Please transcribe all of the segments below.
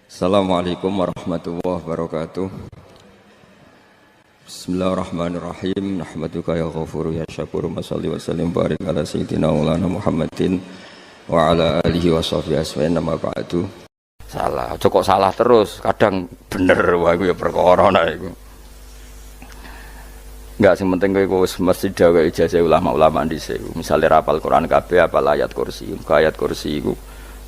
Assalamualaikum warahmatullahi wabarakatuh. Bismillahirrahmanirrahim. Nahmaduka ya ghafuru ya syakuru. Mashalli wa sallim barik ala sayyidina maulana Muhammadin wa ala alihi wa sahbihi asfa'in nama ba'du. Salah, kok salah terus. Kadang bener wah iku ya perkara nah iku. Enggak sing penting kowe mesti dawe ijazah ulama-ulama dhisik. Misale rapal Quran kabeh apal ayat kursi. Ayat kursi iku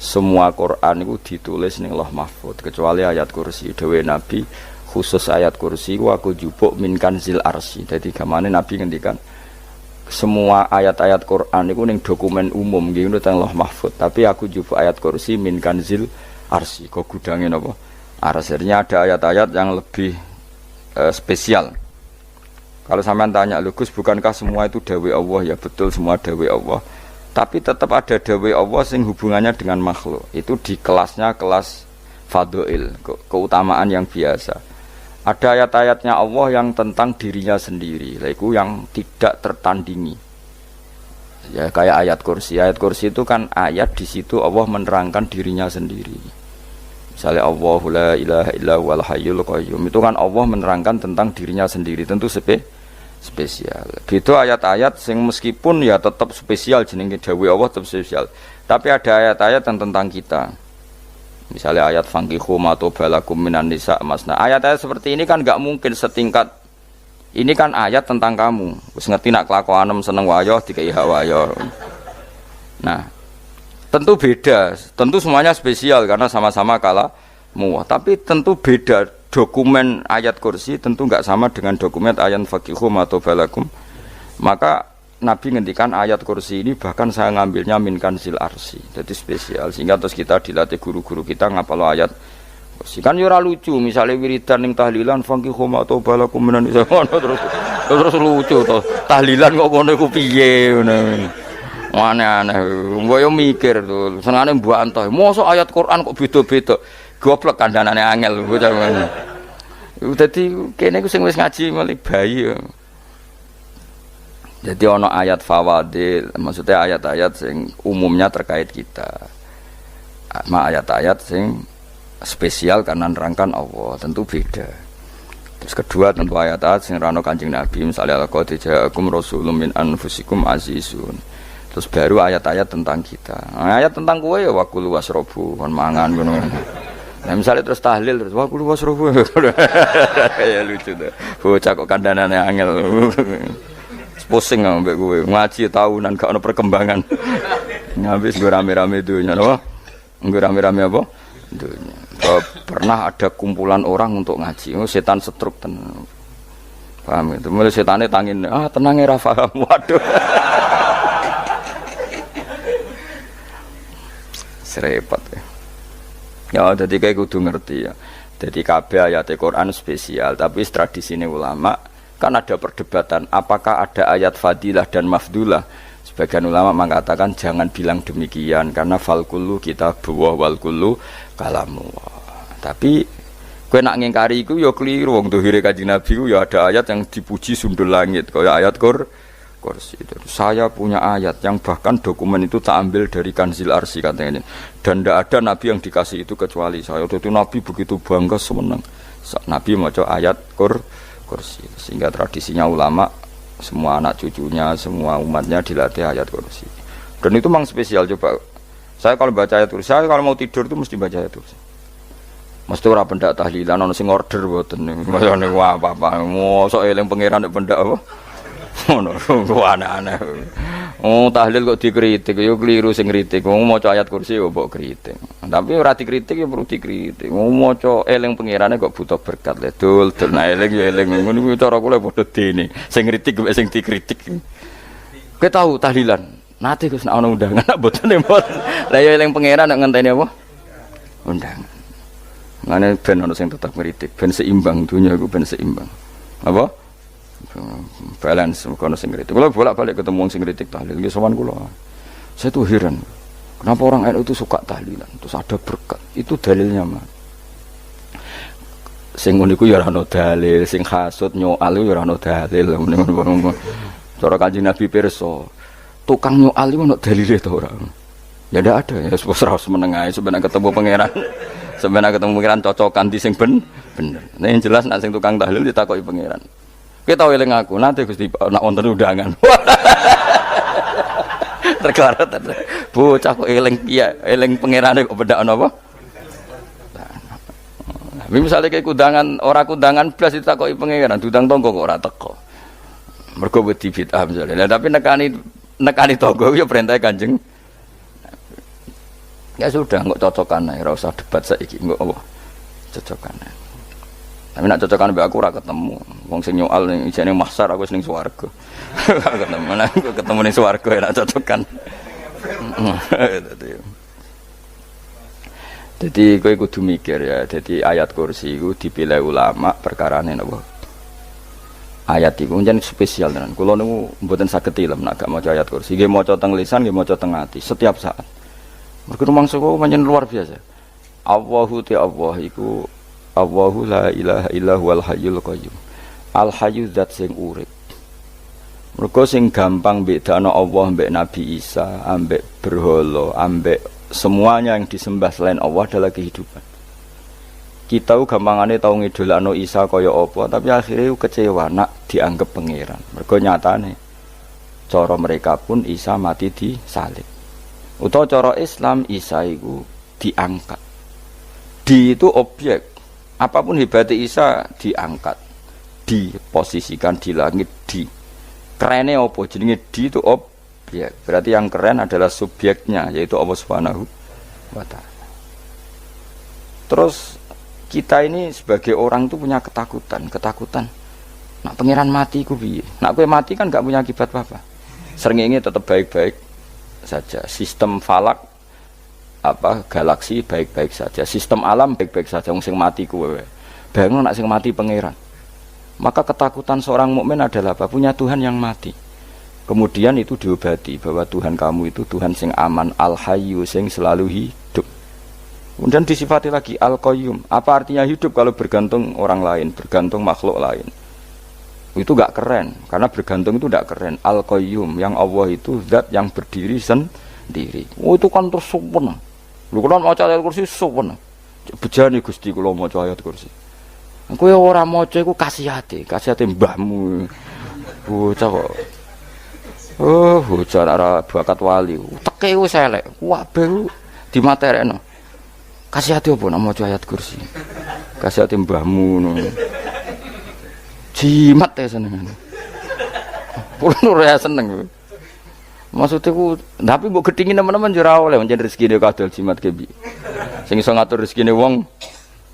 semua Quran itu ditulis ning Lauh Mahfuz kecuali ayat kursi. Dewe Nabi khusus ayat kursi ku aku jupuk min kanzil arsy. Dadi gamane Nabi ngendikan semua ayat-ayat Quran itu ning dokumen umum nggih teng Lauh Mahfuz, tapi aku jupuk ayat kursi min kanzil arsy. Kok gudange napa? Arsirnya ada ayat-ayat yang lebih spesial. Kalau sampean tanya, Gus, bukankah semua itu dawai Allah? Ya betul, semua dawai Allah. Tapi tetap ada dawai Allah sing hubungannya dengan makhluk. Itu di kelasnya kelas fadhil, keutamaan yang biasa. Ada ayat-ayatnya Allah yang tentang dirinya sendiri, itu yang tidak tertandingi. Ya kayak ayat kursi. Ayat kursi itu kan ayat di situ Allah menerangkan dirinya sendiri. Misalnya Allahu la ilaha illa huwal hayyul qayyum. Itu kan Allah menerangkan tentang dirinya sendiri, tentu spesial. Gitu ayat-ayat sing meskipun ya tetap spesial jenenge dawuh Allah tetap spesial. Tapi ada ayat-ayat yang tentang kita. Misalnya ayat fankihu ma tobalakum minan nisa masna. Ayat-ayat seperti ini kan enggak mungkin setingkat. Ini kan ayat tentang kamu. Wis ngerti nak kelakuanem seneng wayo dikai hak wayo. Nah, tentu beda. Tentu semuanya spesial karena sama-sama kalamu. Tapi tentu beda. Dokumen ayat kursi tentu enggak sama dengan dokumen ayat faqihu atau balakum. Maka Nabi ngendikan ayat kursi ini bahkan saya ngambilnya min kanzil arsy. Jadi spesial sehingga terus kita dilatih guru-guru kita ngapal ayat kursi. Kan yo ora lucu misalnya wiridan ning tahlilan faqihu atau balakum menan terus lucu to. Tahlilan kok ngono iku piye ngono. Aneh-aneh. Mbok yo mikir to. Senengane mbantah. Mosok ayat Quran kok beda-beda. Goblok kandhanane angel bocah ngono. Dadi kene ku sing wis ngaji mulai bayi ya. Jadi ana ayat fawadil, maksudnya ayat-ayat sing umumnya terkait kita. Ma ayat-ayat sing spesial karena nerangkan Allah, tentu beda. Terus kedua tentu ayat-ayat sing rano Kanjeng Nabi, misalnya laqad ja'akum rasulun min anfusikum azizun. Terus baru ayat-ayat tentang kita. Nah, ayat tentang kowe ya waqulu wasrobu kon mangan ngono. Nah misalnya terus tahlil terus wah kulo wasrofu kayak lucu tuh bocah kok kandhanane angel pusing ambek kowe ngaji tahunan gak ono perkembangan habis gue rame-rame dunya apa gue rame-rame apa dunya pernah ada kumpulan orang untuk ngaji setan setruk tenan paham itu mulai setane tangin tenang ya paham waduh serepot ya. Ya, jadi kayak kudu ngerti ya. Jadi kabeh ayat Al-Quran spesial, tapi tradisine ulama kan ada perdebatan apakah ada ayat fadilah dan mafdulah. Sebagian ulama mengatakan jangan bilang demikian karena fal kullu kitabullah wal kullu kalamullah. Tapi kowe nak ngingkari iku ya keliru wong dohire Kanjeng Nabi ku ya ada ayat yang dipuji sundul langit kaya ayat kursi. Saya punya ayat yang bahkan dokumen itu tak ambil dari kanzil arsy katanya. Dan tidak ada nabi yang dikasih itu kecuali saya. Itu nabi begitu bangga semenang. Nabi maca ayat kursi. Sehingga tradisinya ulama semua anak cucunya, semua umatnya dilatih ayat kursi. Dan itu memang spesial coba. Saya kalau baca ayat kursi, saya kalau mau tidur itu mesti baca ayat kursi. Mesti ora pendak tahlilan ono sing order mboten. Masane apa-apa. Mosok eling pangeran nek pendak apa? Ngono, aneh-aneh. Oh, tahlil kok dikritik, yo keliru sing kritik. Wong maca ayat kursi yo mbok kritik. Tapi ora dikritik yo perlu dikritik. Wong maca eling pangerane kok butuh berkat le. Dul eling yo eling. Ngono kuwi cara kula padha dene. Sing kritik mek sing dikritik. Kowe tahu tahlilan? Nate Gus nek ana undangan mboten mboten. Lah yo eling pangeran nek ngenteni apa? Undangan. Ngene ben ana sing tetep kritik, ben seimbang dunya iku ben seimbang. Apa? Balance kono sing kritik. Kalau bolak-balik ketemu sing kritik tahlil, nggih sowan kula. Saya tuh heran. Kenapa orang NU itu suka tahlilan? Terus ada berkat. Itu dalilnya mah. Sing ngono iku ya ora ono dalil, sing hasud nyoal ya ora ono dalil. Cara Kanjeng Nabi pirsa, tukang nyoal iku ono dalile to ora? Ya ndak ada. Ya wis ora meneng ae sebenarnya ketemu pangeran. Sampeyan ketemu pangeran cocokan di sing bener. Nah yang jelas nak sing tukang tahlil ditakoki pangeran. Kita eling aku, nanti Gusti nak wonten undangan. Terkarat bocah kok eling eling pangerane kok bedakno apa? Tapi misalnya kayak kudangan, orang kudangan blas ditakoki pangeran, dudang tonggo kok ora teko. Mergo wedi bid'ah misalnya. Tapi nekani tonggo ya perintah Kanjeng. Ya sudah, kok cocokan ae, ora usah debat saiki, kok apa? Cocokan ae. Tapi nak cocokan mbek aku ora ketemu. Wong sing nyoal ning ijene mahsyar aku ning swarga. Ketemu aku ketemu ning swarga nak cocokan. Jadi kowe kudu mikir ya. Jadi ayat kursi iku dipilih ulama perkarane napa? Ayat iku njen spesial tenan. Kula niku mboten saged tilem nek gak maca ayat kursi. Nggih maca teng lisan, nggih maca teng ati setiap saat. Mergo rumangsa kok pancen luar biasa. Allahu ta Allah iku Allahu la ilaha illa huwal hayyul qayyum. Al hayyu zat sing urip. Mergo sing gampang bedakno Allah mbek Nabi Isa, ambek berhala, ambek semuanya yang disembah selain Allah adalah kehidupan. Kita gampangane tau ngidolakno Isa kaya apa, tapi akhirnya kecewa nak dianggap pangeran. Mergo nyatane cara mereka pun Isa mati disalib. Utawa cara Islam Isa iku diangkat. Di itu objek. Apapun hebatnya Isa diangkat, diposisikan di langit, di kerennya apa? Jenenge di itu objek. Berarti yang keren adalah subjeknya, yaitu Allah Subhanahu wa Ta'ala. Terus kita ini sebagai orang itu punya ketakutan. Nak pangeran mati ku piye? Nak kowe mati kan gak punya akibat apa-apa. Srengenge tetap baik-baik saja. Sistem falak galaksi baik-baik saja, sistem alam baik-baik saja. Wong sing mati kuwe bayangno nek sing mati pangeran. Maka ketakutan seorang mukmin adalah apa? Punya Tuhan yang mati. Kemudian itu diobati bahwa Tuhan kamu itu Tuhan sing aman, al-hayyu sing selalu hidup. Kemudian disifati lagi al-qayyum. Apa artinya hidup kalau bergantung orang lain, bergantung makhluk lain? Itu gak keren, karena bergantung itu gak keren. Al-qayyum, yang Allah itu zat yang berdiri sendiri. Oh itu kan terus sempurna. Lho kula maca ayat kursi sopan. Bejane Gusti kula maca ayat kursi. Kowe ora maca iku kasihate mbahmu. Bocah kok. Oh, bocah ora bakat wali. Teke wis elek. Kabeh dimaterekno. Kasihate opo nek maca ayat kursi? Kasihate mbahmu ngono. Jimat ya senengan. Kulo ora seneng. Maksudnya ku, tapi mbok gedhingi teman-teman jura oleh menjadi rezeki dia kadal jimat kebi. Sing iso ngatur rezekine wong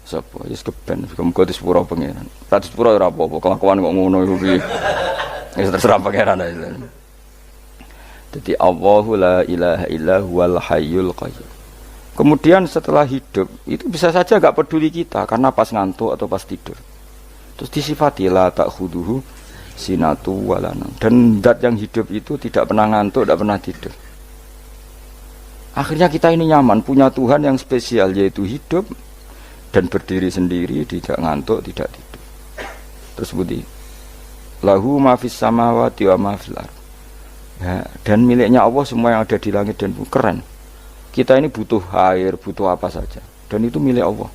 sapa? Wis keben, muga disepuro pangeran. Ra disepuro ora apa-apa, kelakuan kok ngono iku piye. Wis terserah pangeran ae. Jadi Allahu la ilaha illa huwal hayyul qayyum. Kemudian setelah hidup itu bisa saja enggak peduli kita karena pas ngantuk atau pas tidur. Terus disifati la ta'khuduhu sinatu walana, dan zat yang hidup itu tidak pernah ngantuk, tidak pernah tidur. Akhirnya kita ini nyaman, punya Tuhan yang spesial, yaitu hidup dan berdiri sendiri, tidak ngantuk, tidak tidur. Terus budi lahu ma fis samawati wa ma fil ardh. Ya, dan miliknya Allah semua yang ada di langit dan bumi. Keren. Kita ini butuh air, butuh apa saja, dan itu milik Allah.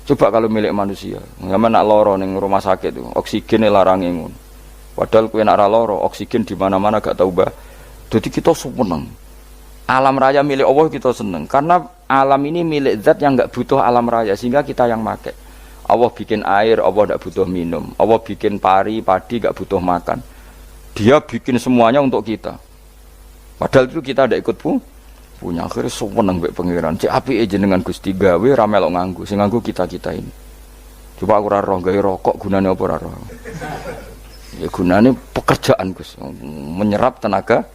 Coba kalau milik manusia, zaman nak loro ning rumah sakit itu, oksigen larang ngono. Padahal kowe nak ra loro, oksigen di mana-mana gak tau mbah. Jadi kita seneng. Alam raya milik Allah kita seneng karena alam ini milik zat yang enggak butuh alam raya sehingga kita yang make. Allah bikin air, Allah enggak butuh minum. Allah bikin padi enggak butuh makan. Dia bikin semuanya untuk kita. Padahal itu kita ndak ikut punya. Akhirnya seneng mbek pangeran. Cek apike jenengan Gusti gawe ra melok nganggo. Sing nganggo kita-kita ini. Coba aku ora roh gawe rokok gunane apa ora roh. Ya gunane pekerjaan Gus, menyerap tenaga.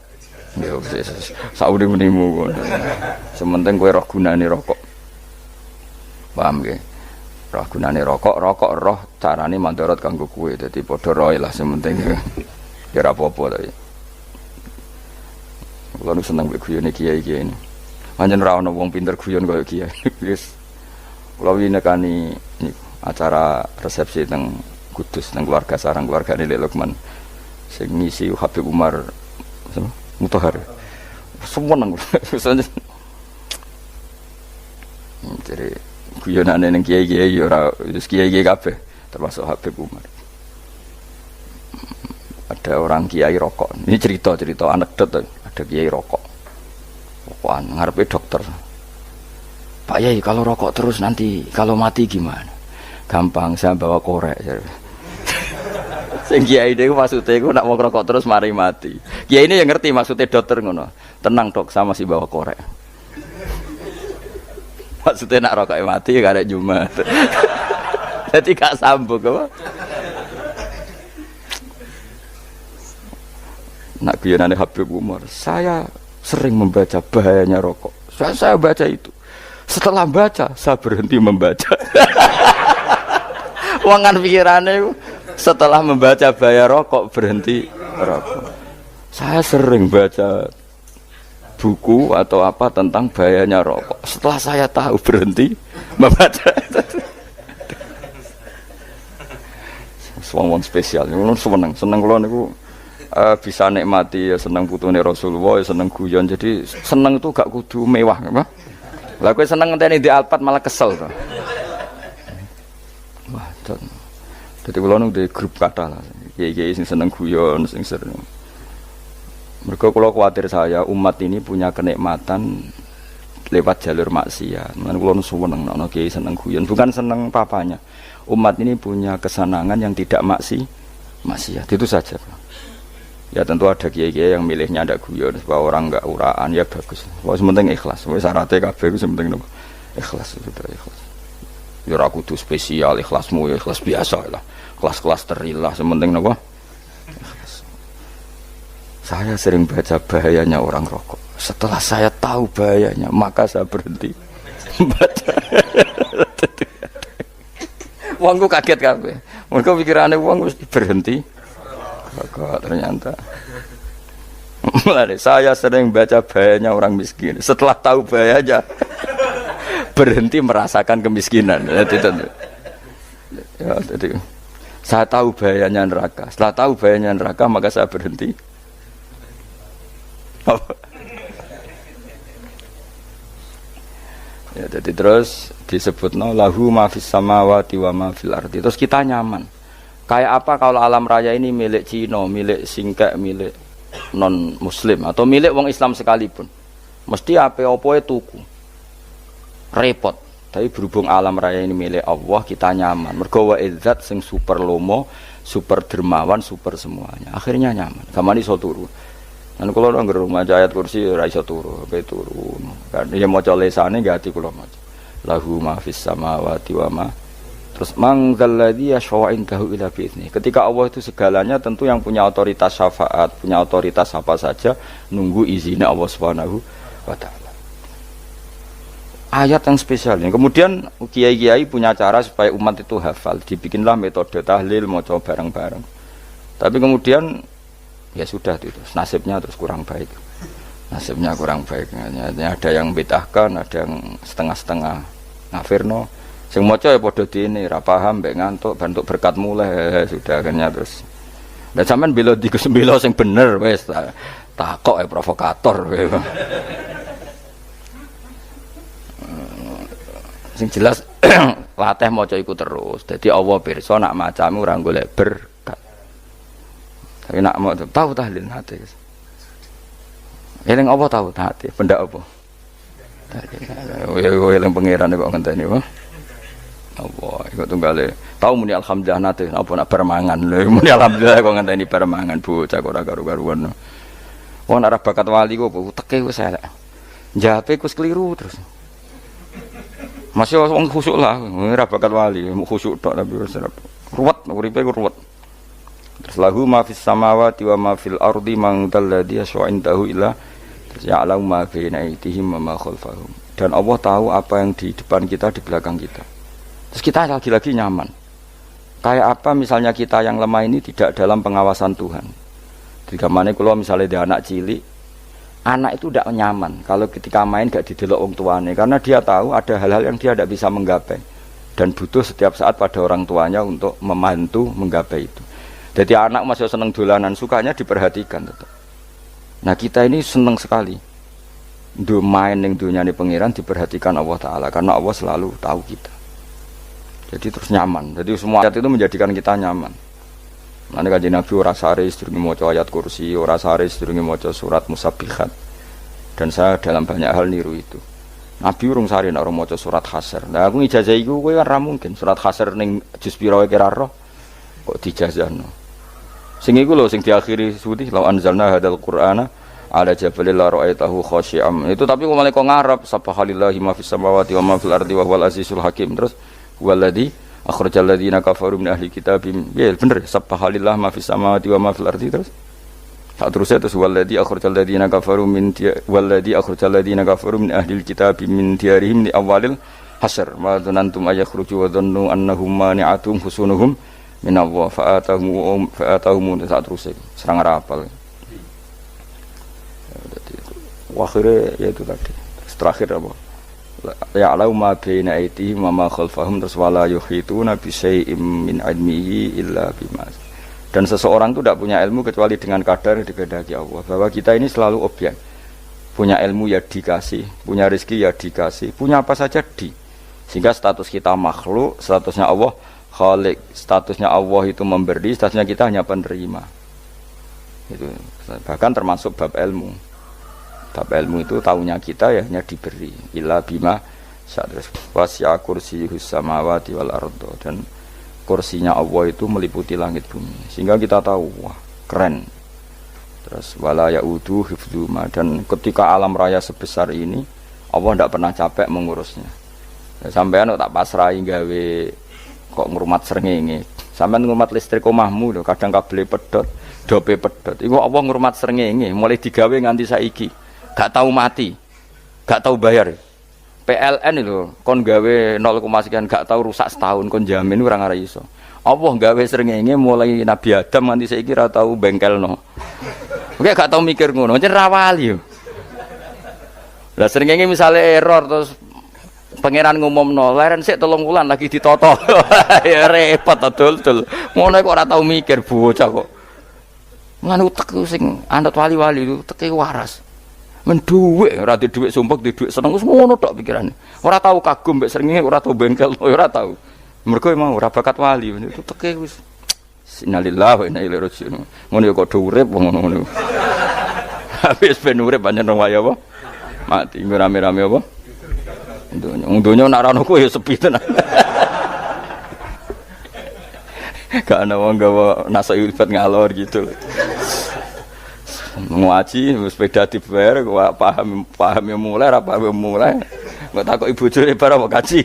Ya wis saurip-uripmu. Sementing kowe roh gunane rokok. Paham nggih? Roh gunane rokok roh carane mandorot kanggo kowe. Dadi padha roe lah sementing. Ya ora apa-apa ta. Kulo seneng mbek guyone kiai-kiai ini. Pancen ora ana wong pinter guyon kaya kiai. Wis kulo winekani acara resepsi teng Kudus nang keluarga sarang keluarga Lek Lukman sing ngisi Habib Umar Mutahar semua nang jadi Guyonane ning kiai-kiai ora wis kiai-kiai kabeh termasuk Habib Umar. Ada orang kiai rokok. Ini cerita anekdot, ada kiai rokok. Rokokan ngarepe dokter. Pak Yai, kalau rokok terus nanti kalau mati gimana? Gampang, saya bawa korek. Sing kiai niku maksude iku nak wong rokok terus mari mati. Kiai ini yang ngerti maksudnya dokter ngono. Tenang dok, sama si bawa korek. Maksudnya nak rokok mati gak ada Jumat. Jadi gak sambung apa? Nak guyonane Habib Umar, saya sering membaca bahayanya rokok. Saya baca itu. Setelah baca, saya berhenti membaca. Wangan pikirannya setelah membaca bahaya rokok berhenti rokok. Saya sering baca buku atau apa tentang bahayanya rokok. Setelah saya tahu berhenti membaca. Wong spesial, seneng kalau niku bisa nikmati ya seneng putune Rasulullah, ya seneng guyon. Jadi seneng itu gak kudu mewah, apa? Lah kowe seneng ngenteni di Alphard malah kesel to. Wah, jadi kalau nung di grup kata lah, kiai sing seneng guyon, sing sering. Mereka kalau khawatir saya umat ini punya kenikmatan lewat jalur maksiat. Mana kalau nung seneng, nong kiai seneng guyon, bukan seneng papanya. Umat ini punya kesenangan yang tidak maksiat, itu saja. Ya tentu ada kiai-kiai yang milihnya ada guyon, supaya orang enggak uraan, ya bagus. Wah sementing ikhlas, syaratnya kabeh itu sementing ikhlas, sudah ikhlas. Ya ora kudu spesial ikhlasmu, ya ikhlas biasa lah. Kelas-kelas terilah sementing napa? Saya sering baca bahayanya orang rokok. Setelah saya tahu bahayanya, maka saya berhenti baca. Wongku kaget kabeh. Mergo pikirane wong wis berhenti. Kok ternyata. Mulane saya sering baca bahayanya orang miskin. Setelah tahu bahayanya berhenti merasakan kemiskinan. Jadi saya tahu bahayanya neraka. Setelah tahu bahayanya neraka maka saya berhenti. Ya, jadi terus disebutno lahu ma fis samawati wa ma fil ardi. Terus kita nyaman. Kayak apa kalau alam raya ini milik Cina, milik singkek, milik non muslim atau milik wong Islam sekalipun. Mesti apa-apa tuku. Repot. Tapi berhubung alam raya ini milik Allah, kita nyaman. Mergo wa izzat sing super lomo, super dermawan, super semuanya. Akhirnya nyaman. Gamane iso turu. Dan kalau orang rumah ayat kursi ora iso turu, pe turu. Kan dia maca lesane gati kula maca. Lahu ma fis samawati wa ma. Terus man dzalladzi yashfa'u indahu illa bi'izni. Ketika Allah itu segalanya tentu yang punya otoritas syafaat, punya otoritas apa saja nunggu izinnya Allah Subhanahu wa taala. Ayat yang spesial ini. Kemudian kiai-kiai punya cara supaya umat itu hafal. Dibikinlah metode tahlil maca bareng-bareng. Tapi kemudian ya sudah itu nasibnya terus kurang baik. Nasibnya kurang baik. Ada yang bedahkan, ada yang setengah-setengah ngafirno. Sing maca ya padha dene ra paham mbek ngantuk bentuk berkat mulai sudah akhirnya terus. Dan sampean bela di Gus bela sing bener wis takok provokator. Sing jelas latih maca iku terus. Dadi Allah pirsa nak macamu ora golek berkat. Tapi nak mau tahu tahlil hati. Eling apa tahu hati? Benda apa? Eling pangeran kok ngenteni wae. Allah, ikut tunggale. Tahu muni alhamdulillah nate apa nak permangan. Muni alhamdulillah kok ngenteni permangan bocah kok ora karu-karuan. Wong ora bakat wali kok teke wis elek. Njape kus keliru terus. Masih wong khusuk lah, ora bakat wali, khusuk tok tapi wis ruwet, uripe ku ruwet. Terus lahu ma fis samawati wa ma fil ardi man dalladhi yashwa'indahu illa ya'lamu ma baina aydihim wa ma khalfahum. Dan Allah tahu apa yang di depan kita, di belakang kita. Terus kita lagi-lagi nyaman. Kayak apa misalnya kita yang lemah ini tidak dalam pengawasan Tuhan. Jika mana kalau misalnya dia anak cilik, anak itu tidak nyaman kalau ketika main gak didelok orang tuanya, karena dia tahu ada hal-hal yang dia tidak bisa menggapai dan butuh setiap saat pada orang tuanya untuk membantu menggapai itu. Jadi anak masih seneng dolanan, sukanya diperhatikan tetap. Nah kita ini seneng sekali. main ning dunyane pangeran diperhatikan Allah taala karena Allah selalu tahu kita. Jadi terus nyaman. Jadi semua ayat itu menjadikan kita nyaman. Nanti Kanjeng Nabi ora sare sedurunge maca ayat kursi, ora sare sedurunge maca surat Musabbihat. Dan saya dalam banyak hal niru itu. Nabi urung sare nek ora maca surat Hasyr. Lah aku ijazah iku kowe ora mungkin surat Hasyr ning juz pira wae kira roh kok dijazahno. Sing iku lho sing diakhiri suwi law anzalna hadzal qur'ana ala jabalil la ra'aitahu khashi'am. Itu tapi kok malah kok ngarep subhanallahi ma fis samawati wa ma fil ardi wa huwal azizul hakim. Terus waladzi akhrajal ladzina kafaru min ahli kitabim. Ya bener subhanallah ma fis samawati wa ma fil ardi terus. Tak terusnya terus waladzi akhrajal ladzina kafaru min ahli kitabim min diyarihim li awalil hasr wa dzanantum ayakhruju wa dhannu annahum mani'atum husunuhum min Allah fa'atahum tak terusnya serang rapal. Akhirnya ya itu tadi. Terakhir apa? Ya'lamu ma baina aydihim wa ma khalfahum terus wala yuhituna bi syai'in min ilmihi illa bima. Dan seseorang itu tidak punya ilmu kecuali dengan kadar dikehendaki Allah. Bahwa kita ini selalu objek. Punya ilmu ya dikasih, punya rezeki ya dikasih, punya apa saja di. Sehingga status kita makhluk, statusnya Allah Khalik, statusnya Allah itu memberi, statusnya kita hanya penerima. Itu bahkan termasuk bab ilmu. Bab ilmu itu tahunya kita ya hanya diberi. Illa bima sadras wasi'a kursiyus samawati wal ardo, dan kursinya Allah itu meliputi langit bumi. Sehingga kita tahu wah keren. Terus wala yaudu hifdzuma, dan ketika alam raya sebesar ini Allah tidak pernah capek mengurusnya. Ya, sampean tak pasrahi gawe kok ngrumat srengenge. Sampean ngrumat listrik omahmu lho, kadang kabel pedhot, dope pedhot. Iku Allah ngrumat srengenge mulai digawe nganti saiki. Gak tahu mati. Gak tahu bayar. PLN itu kon gawe 0, sekian gak tahu rusak setahun kon jamin ora ngara iso. Allah gawe srengenge mulai Nabi Adam nganti saiki ora tahu bengkelno. Oke gak tahu mikir ngono, jen ra wali yo. Lah srengenge misale error terus pangeran ngumumno, leren sik 3 wulan lagi ditoto. Ya repot dul-dul. Ngono kok ora tahu mikir bocah kok. Ngono utek sing anut wali-wali itu teke waras. Men dhuwit ora di dhuwit sumpek di dhuwit seneng wis ngono tok pikirane. Ora tahu kagum mbek srengenge, ora tahu bengkel, ora tahu. Mergo emang ora bakat wali itu teke wis innalillahi wa inna ilaihi raji'un. Ngono ya kok do urip ngono-ngono. Habis ben urip pancen wong wae apa? Mati rame-rame apa? Donya nak ana kowe ya sepi tenan. Gak ana wong gawa nasa ilfat ngalor gitu. Ngaji sepeda dibayar paham yang mulai ra paham mulai. Kok takok ibu bojone bar apa kaji.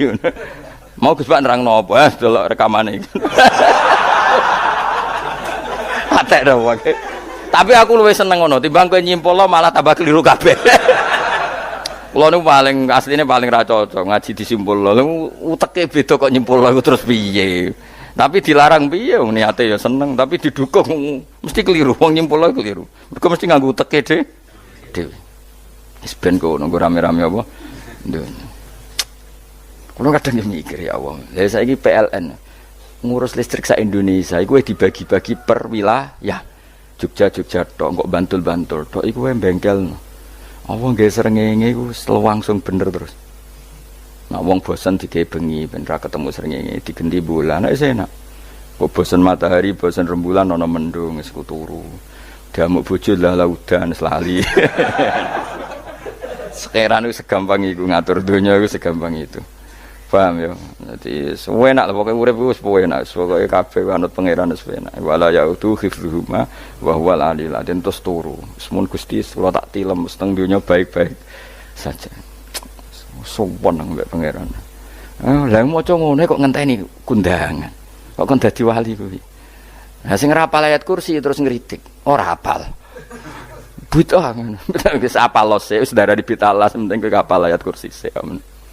Mau Gus Pak nerangno apa? Delok rekamane. Atek dah wae. Tapi aku luwih seneng ngono timbang kowe nyimpulno malah tambah keliru kabeh. Kulo niku paling asline paling ra cocok ngaji disimpulno. Uteke beda kok nyimpulno iku terus piye. Tapi dilarang piye wong niate ya seneng, tapi didukung mesti keliru. Wong nyimpulno keliru. Mergo mesti nganggo uteke dhewe. Wis ben kono rame-rame apa? Ndonya. Kulo kadang mikir ya Allah. Lah saiki PLN ngurus listrik sak Indonesia iku dibagi-bagi per wilayah. Jogja tok, kok Bantul tok iku wae bengkelno. Apa nggih srengenge iku langsung bener terus. Nah wong bosan digawe bengi ben ra ketemu srengenge digenti bulan nek enak. Kok bosan matahari, bosan rembulan ana mendung wis turu. Damuk bojo lah laudan selali. Sekarang itu segampang itu ngatur dunia itu segampang itu. Paham ya? Jadi enak lah pokoknya urip wis enak, pokoke kabeh anut pangeran wis enak. Wala yautu hifdzuhuma wa huwal aliyul azim terus turu. Semun Gusti kula tak tilem seteng dunya baik-baik saja. Sopan nang mbek pangeran. Lah maca ngene kok ngenteni kundangan. Kok kon dadi wali kuwi. Lah sing rapal ayat kursi terus ngritik, ora hafal. Bid'ah ngono. Wis apal lose, wis darah di bitalas penting kowe hafal ayat kursi sik.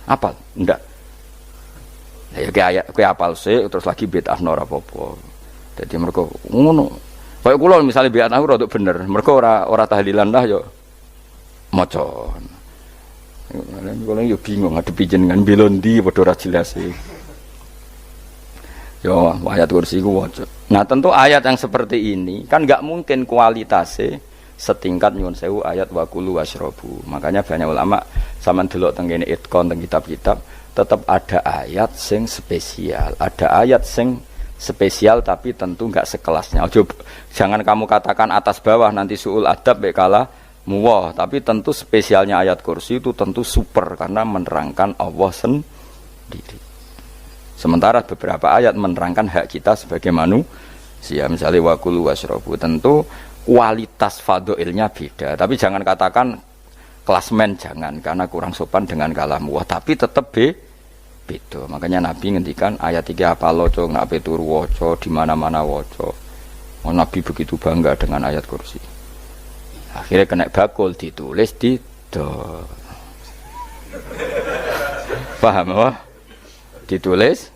Apal? Ndak. Ya kayak apal sih terus lagi bid'ah ora apa-apa. Dadi mergo ngono. Kaya kula misale bid'ah ora bener, mergo ora tahlilan lah yo maca. Kula yo bingung ngadepi jenengan belondi padha ora jelas e. Yo ayat kursi ku waca. Nah, tentu ayat yang seperti ini kan enggak mungkin kualitasnya setingkat nyuwun sewu ayat wa kulu washrabu. Makanya banyak ulama sampean delok teng kene itkon teng kitab-kitab tetap ada ayat sing spesial, ada ayat sing spesial tapi tentu enggak sekelasnya. Jangan kamu katakan atas bawah nanti suul adab bekala muwah, tapi tentu spesialnya ayat kursi itu tentu super karena menerangkan Allah sendiri. Sementara beberapa ayat menerangkan hak kita sebagai manusia, misalnya wa kulu washrabu, tentu kualitas fadhailnya beda. Tapi jangan katakan klasmen, jangan, karena kurang sopan dengan kalam wah, tapi tetap beda. Makanya Nabi ngendikan ayat 3 apa loco nak peturu waca di mana-mana waca. Oh, Nabi begitu bangga dengan ayat kursi. Akhirnya kena bakul ditulis di paham apa? Ditulis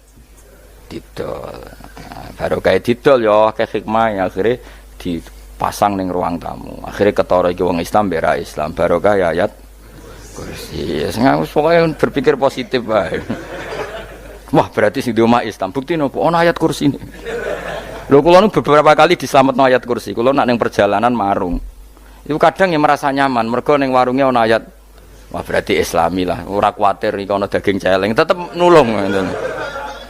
didol. Nah, baru kayak didol ya kayak hikmah ya, akhirnya dipasang ning ruang tamu. Akhirnya ketara iki wong Islam bera Islam baru kayak ayat kursi. Pokoknya berpikir positif bae. Wah, berarti sing di omah Islam bukti nopo ono ayat kursi ini. Lho kula nu beberapa kali diselametno ayat kursi. Kula nak ning perjalanan marung. Itu kadang yang merasa nyaman mergo ning warunge ono ayat. Wah, berarti Islami lah. Ora kuwatir iki ono daging celeng, tetep nulung ngoten.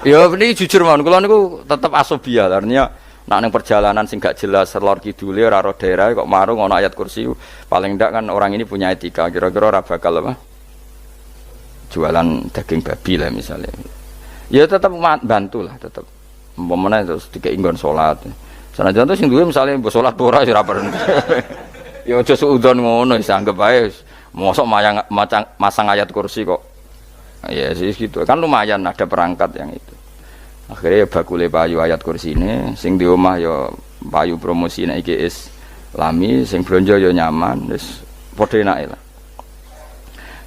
Ya ini jujur mawon kula niku tetep asobia. Artinya nak ning perjalanan sing gak jelas lor kidule ora ro daerah kok marung ono ayat kursi. Paling ndak kan orang ini punya etika. Kira-kira ora bakal apa? Jualan daging babi lah misalnya. Ya tetap bantu lah, tetap umpamane terus dikek nggon salat. Sanajan to sing duwe misale mbok salat ora ya ora perlu. Ya aja suudon ngono wis anggap ae mosok masang ayat kursi kok. Ya sih gitu. Kan lumayan ada perangkat yang itu. Akhirnya ya bakule payu ayat kursi ini sing di omah ya payu promosi nek iki Islami, sing blonjo ya nyaman, wis padha enake lah.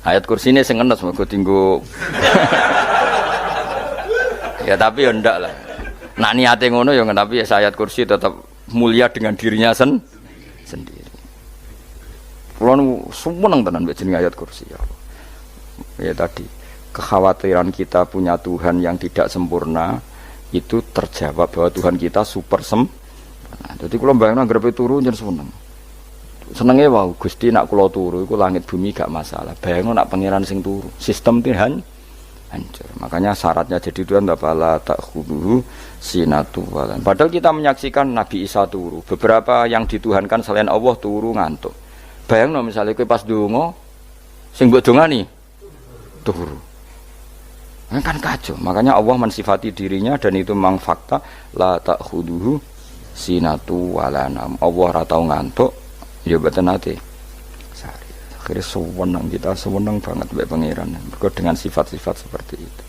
Ayat kursi ini sing enes mergo tinggo. Ya tapi ya ndak lah. Nak niate ngono ya tapi ya ayat kursi tetap mulia dengan dirinya sendiri. Kula nu seneng tenan mbek jeneng ayat kursi ya. Ya tadi kekhawatiran kita punya Tuhan yang tidak sempurna itu terjawab bahwa Tuhan kita super sempurna. Jadi kula bayangno grepe turu njen seneng. Senenge wae Gusti nak kula turu iku langit bumi gak masalah. Bayangno nak pangeran sing turu, sistem Tuhan hancur. Makanya syaratnya jadi Tuhan bala ta'khudhu sinatu walan. Padahal kita menyaksikan Nabi Isa turu. Beberapa yang dituhankan selain Allah turu ngantuk. Bayangno misalnya kowe pas donga sing mbok dongani turu. Kan kacau. Makanya Allah mensifati dirinya dan itu memang fakta la ta'khudhu sinatu walanam. Allah ora tau ngantuk, ya mboten nate. Akhirnya sewenang kita, sewenang banget mbek pangeran. Mergo dengan sifat-sifat seperti itu.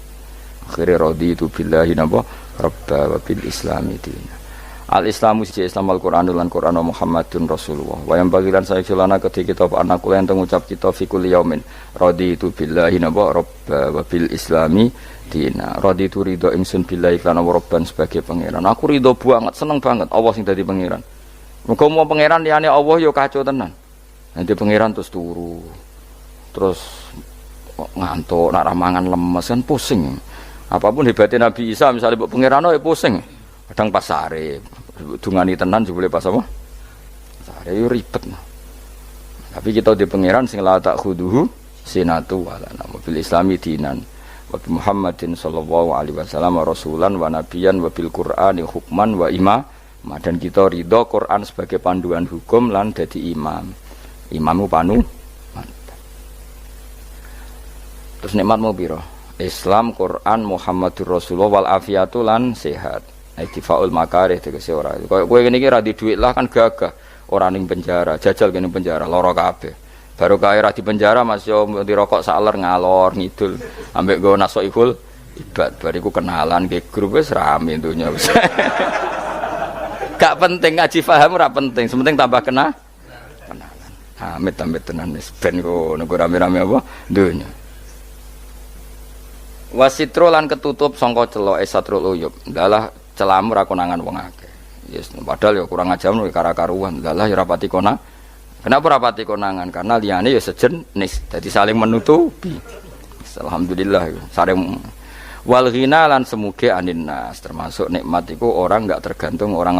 Akhirnya raditu billahi napa rabba wa bil islami dina. Al-Islamu siji Islam Al-Qur'an lan Qur'an Muhammadun Rasulullah. Wa yang bagilan saya celana ketika kita anak kula enten ngucap kita fi kulli yaumin raditu billahi napa rabba wa bil islami dina. Raditu ridho ingsun billahi kana rabban sebagai pangeran. Aku ridho banget, seneng banget Allah sing dadi pangeran. Muga mau pangeran liyane Allah ya kacau tenan. Nanti pangeran terus turu, terus ngantuk, nak ramangan lemes kan pusing. Apapun hebatnya Nabi Isa, misalnya buat pangeran ya pusing. Kadang pas sare, dungani tenan juga boleh pas apa? Sare itu ribet. Tapi kita di pangeran sing la ta'khudhuhu sinatu wala nama bil islami dinan wa Muhammadin sallallahu alaihi wasallam rasulan wa nabiyan wa bil Qur'ani hukman wa imam. Dan kita ridho Quran sebagai panduan hukum lan dadi imam. Imamu panu mantap. Terus nikmatmu piro? Islam, Quran, Muhammadur Rasulullah wal afiatu lan sehat. Ittifaul makarih tegese ora. Kowe ngene iki ra di dhuwit lah kan gagah. Ora ning penjara, jajal kene penjara lara kabeh. Baru kae ra di penjara Mas yo dirokok saler ngalor ngidul ambek nggo nasoihul ibad. Bariku kenalan ke grup wis rame donya wis. Gak penting ngaji paham ora penting, sementing tambah kenalan. Amit-amit tenan wis ben kok nek rame-rame apa donya. Wasitro lan ketutup sangka celok satrul uyub. Dalah celamu ra konangan wong akeh. Yes, padahal ya kurang ajar karo-karuan. Dalah ya rapati konang. Kenapa rapati konangan? Karena liyane ya sejenis. Jadi saling menutupi. Alhamdulillah saling wal ghina lan semuge aninnas termasuk nikmat iku orang enggak tergantung orang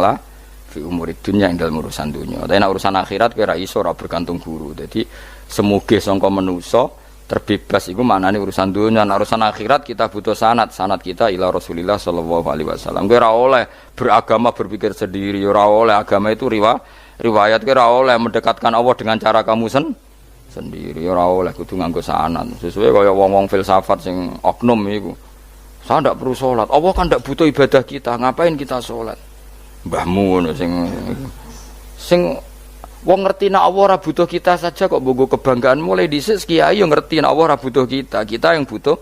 fi umurid dunya ing dalem urusan dunya. Tapi nek urusan akhirat kowe ora iso ora bergantung guru. Dadi semuge sangka manusa terbebas iku maknane urusan dunya. Nek urusan akhirat kita butuh sanad kita ila Rasulillah sallallahu alaihi wasallam. Kowe ora oleh beragama berpikir sendiri, ora oleh agama itu riwayat kowe ora oleh mendekatkan Allah dengan cara kamu sendiri, ora oleh kudu nganggo sanad. Sesuai kaya wong-wong filsafat sing oknum iku. Saya ndak perlu sholat. Allah kan ndak butuh ibadah kita. Ngapain kita sholat? Mbahmu ngono sing wong ngerti nek Allah ora butuh kita saja kok bogo kebanggaan mulai dhisik kiai yo ngerti nek Allah ora butuh kita. Kita yang butuh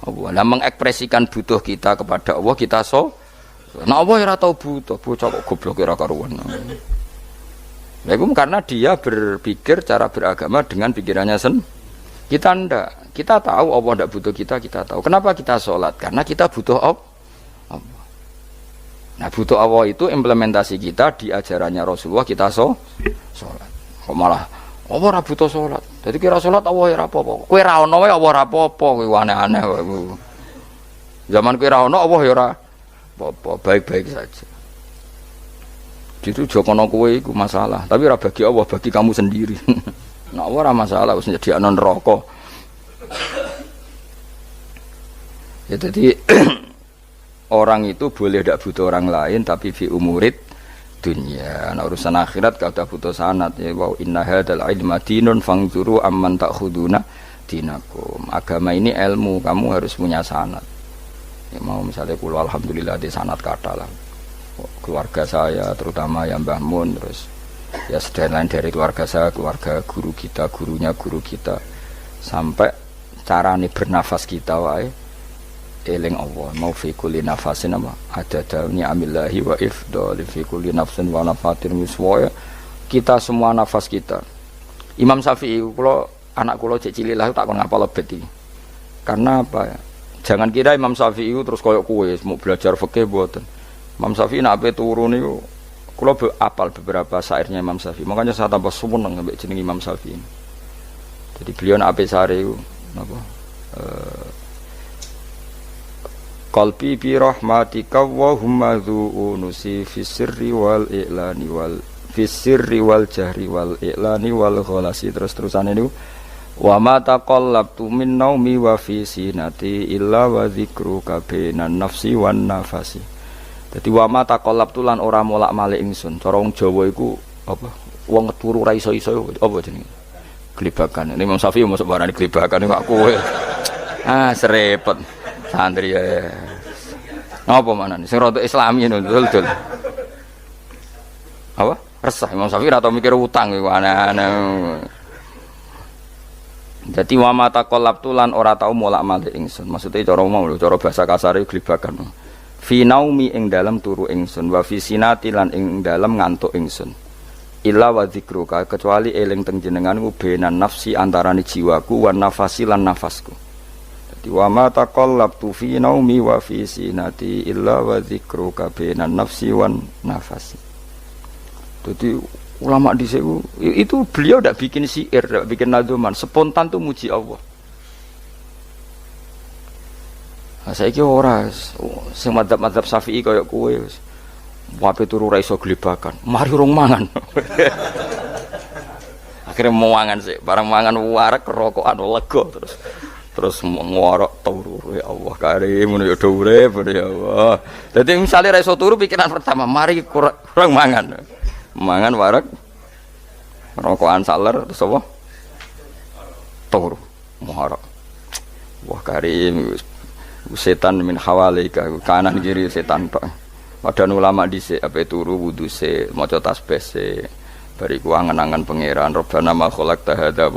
Allah. Lah mengekspresikan butuh kita kepada Allah kita nek Allah ora tau butuh, bocah kok goblok ora karuan. Nah, itu karena dia berpikir cara beragama dengan pikirannya kita ndak. Kita tahu Allah ndak butuh kita tahu. Kenapa kita sholat? Karena kita butuh Allah. Nah, butuh Allah itu implementasi kita di ajarannya Rasulullah kita sholat. Kok malah Allah ora butuh sholat. Jadi kira sholat Allah ora apa-apa. Kowe ra ono wae Allah ora apa-apa, kowe aneh-aneh wae. Zaman kowe ra ono Allah ya ora apa-apa, baik-baik saja. Itu jokono kowe iku masalah, tapi ora bagi Allah, bagi kamu sendiri. Nah, Allah ora masalah wis nyediakno neraka. Ya jadi orang itu boleh tidak butuh orang lain tapi fi umurid dunya. Nah, urusan akhirat kada butuh sanad ya wa inna hadzal ilma dinun fangzuru amman ta'khuduna dinakum. Agama ini ilmu, kamu harus punya sanad. Ya mau misalnya kula alhamdulillah di sanad kata lah. Keluarga saya terutama yang Mbah Mun terus ya sedaya dari keluarga saya, keluarga guru kita, gurunya guru kita sampai carane bernafas kita wae eling Allah mau fi kulli nafasin apa ada dauni amillahi wa ifdali fi kulli nafsin wa nafatin wiswa kita semua nafas kita. Imam Syafi'i kula anak kula cek cilik lah tak kon ngapal lebet iki. Karena apa ya? Jangan kira Imam Syafi'i terus koyo kowe mau belajar fikih mboten. Imam Syafi'i nek ape turu niku kula apal beberapa syairnya Imam Syafi'i. Makanya saya tambah seneng ambek jeneng Imam Syafi'i. Jadi beliau nek ape sare napa qalbi bi rahmatika wa humma dzu'unusi fis sirri wal i'lani wal fis sirri wal jahri wal i'lani wal ghalasi terus-terusan niku wa ma taqallabtu min naumi wa fi sinati illa wa dzikruka bainan nafsi wan nafasi. Dadi wa ma taqallabtu lan ora molak-malik ingsun. Cara wong Jawa iku apa? Wong turu ra iso-iso apa jenenge? Glibakan. Ini Imam Syafi'i masuk barani glibakan kok kowe. Serepet. Santri ya. Napa manane? Sing rada Islami dul. Apa? Resah Imam Syafi'i ora tau mikir utang iku aneh-aneh. Dadi wa mata qallabtu lan ora tau molak-malik ingsun. Maksude cara mau lho, cara bahasa kasare glibakan. Fi naumi ing dalem turu ingsun wa fi sinati lan ing dalem ngantuk ingsun. Illa wa dzikruka kecuali eling teng jenenganku benan nafsi antarane jiwaku wan nafasi lan nafasku. Wa ma taqallabtu fi naumi wa fi sinati illa wa dzikruka bainan nafsi wan nafasi. Jadi ulama dhisik itu beliau ndak bikin syair, ndak bikin nadzuman, spontan tuh muji Allah. Nah, saiki ora sing madzhab Syafi'i kaya kowe wape turu ra iso glebakan. Mari urung mangan. Akhirnya mau mangan sih, barang mangan warek rokokan lega terus ngorok turu ya Allah karim ngono ya urip ya Allah. Dadi misale ra iso turu pikiran pertama mari kurang mangan. Mangan warek rokokan saler terus apa? Turu ngorok. Wah karim setan min hawalika kanan kiri setan tok. Padahal ulama dhisik ape turu wudu se maca tasbih se bariku angen-angen pangeran Rabbana ma khalaqta hadza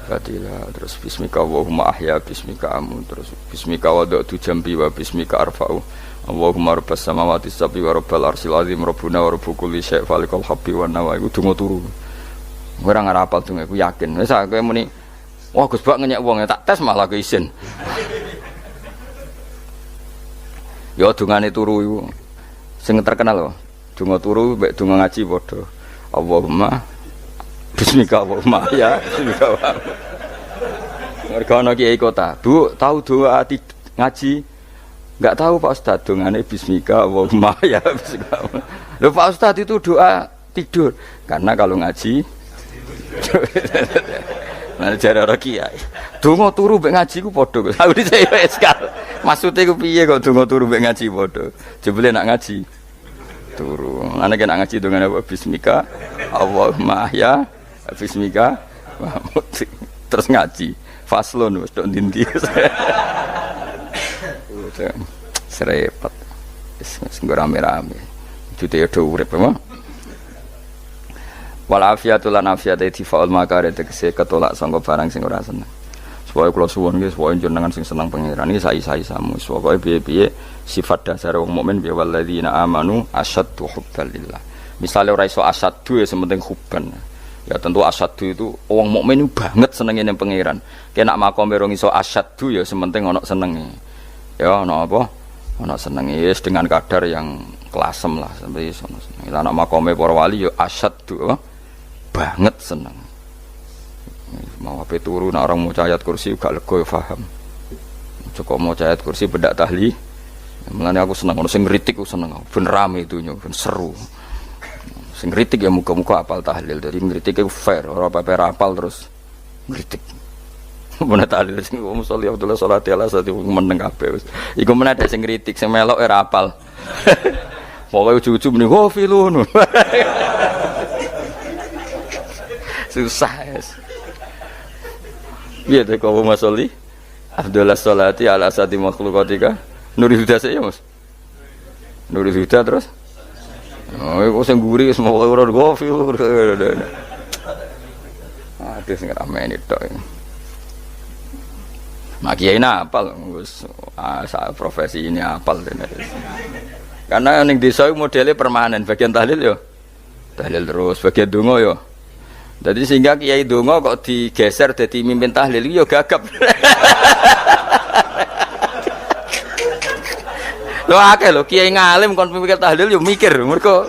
batila terus bismika Allahumma ahya bismika amun terus bismika wada'tu jambi wa bismika arfa'u Allahumma rabbas samawati sab'i wa rabbal arsyil azim rabbuna wa rabbu kulli syai' falikal habbi wan nawa iku donga turu ora ngarapal donga iku yakin wis kowe muni wah Gus Bak ngenyek wong tak tes malah keisen ya dongane turu iku sing terkenal lho donga turu mek donga ngaji padha Allahumma bismika Allahumma ya bismika Allahumma. Mergo ana kiai kota, Bu, tahu doa ngaji Enggak tahu Pak Ustaz dongane bismika Allahumma ya bismika. Lho Pak Ustaz itu doa tidur. Karena kalau ngaji nah jare ora kiai. Donga turu mek ngaji ku padha. Aku dhisik eskal. Maksude ku piye kok donga turu mek ngaji padha. Jebule nak ngaji turu. Ana kena ngaji dongane bismika Allahumma ya bismika terus ngaji. Faslon wis tok ndi-ndi. Serepet. Wis rame-rame. Jute yo urip mah. Wal afiatul lan afiat itifaul makare tegese ketolak sangka barang sing ora seneng. Supaya kula suwun nggih supaya jenengan sing seneng pangeran iki sai-saisamu. Supaya piye-piye sifat dasar wong mukmin bi walladzina amanu asyaddu hubban lillah. Misale ora iso asyaddu ya sementing hubban. Ya tentu asyaddu itu wong mukmin banget senenge ning pangeran. Kena makome rong iso asyaddu ya sementing ana senenge. Ya ana apa? Ana senenge wis dengan kadar yang klasem lah sampai iso seneng. Lah ana makome para wali ya asyaddu banget seneng. Mau apa turu nak orang maca ayat kursi gak lega ya paham. Cukup maca ayat kursi bedak tahli. Mulane aku seneng ono sing ngritik aku seneng. Ben rame itunya, ben seru. Sing ngritik ya muga-muga apal tahlil. Dari ngritik itu fair, ora apa-apa apal terus ngritik. Mun tahlil sing musolli Abdullah sholati ala sati meneng kabeh wis. Iku meneh sing ngritik sing melok ora apal. Pokoke ujug-ujug muni filun. Susah es. Biar deh kau masoli, Abdullah sholati ala sati makhlukatika. Nuri Huda saya mas. Nuri Huda terus. Oh, kau sengguri semua orang gofil. Aduh, sangat ramai ini dok. Makiai apal, profesi ini apal. Karena yang desa modelnya permanen, bagian tahlil yo, tahlil terus, bagian dungo yo. Jadi sehingga kiai donga kok digeser dadi mimpin tahlil yo gagap. Lho akeh lho kiai ngalim kon mikir tahlil yo mikir mergo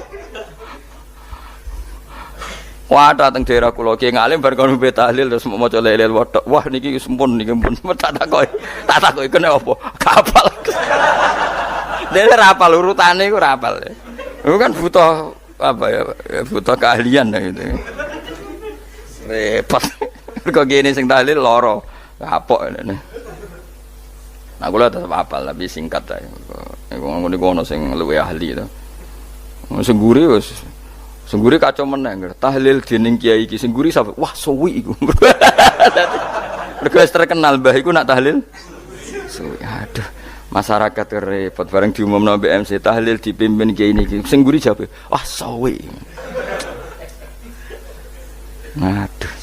wah dateng daerah kula kiai ngalim bar kon mimpin tahlil terus maca lelel wedok. Wah niki sempun niki pun tak takoki kene apa? Kapal. Dene ra apal urutane iku ra apal. Iku kan butuh apa ya? Butuh keahlian gitu. Repot. Kok gini sing tahlil loro. Kapok ngene. Nah kula tetep apal tapi singkat ae. Iku ngono sing luwih ahli to. Sing guri wis sing guri kacau meneh. Tahlil dening kiai iki sing guri sampe wah suwi iku. Mergo terkenal mbah iku nak tahlil. Suwi. Aduh. Masyarakat repot bareng diumumno BMC tahlil dipimpin kiai niki. Sing guri jabe, wah suwi. Aduh.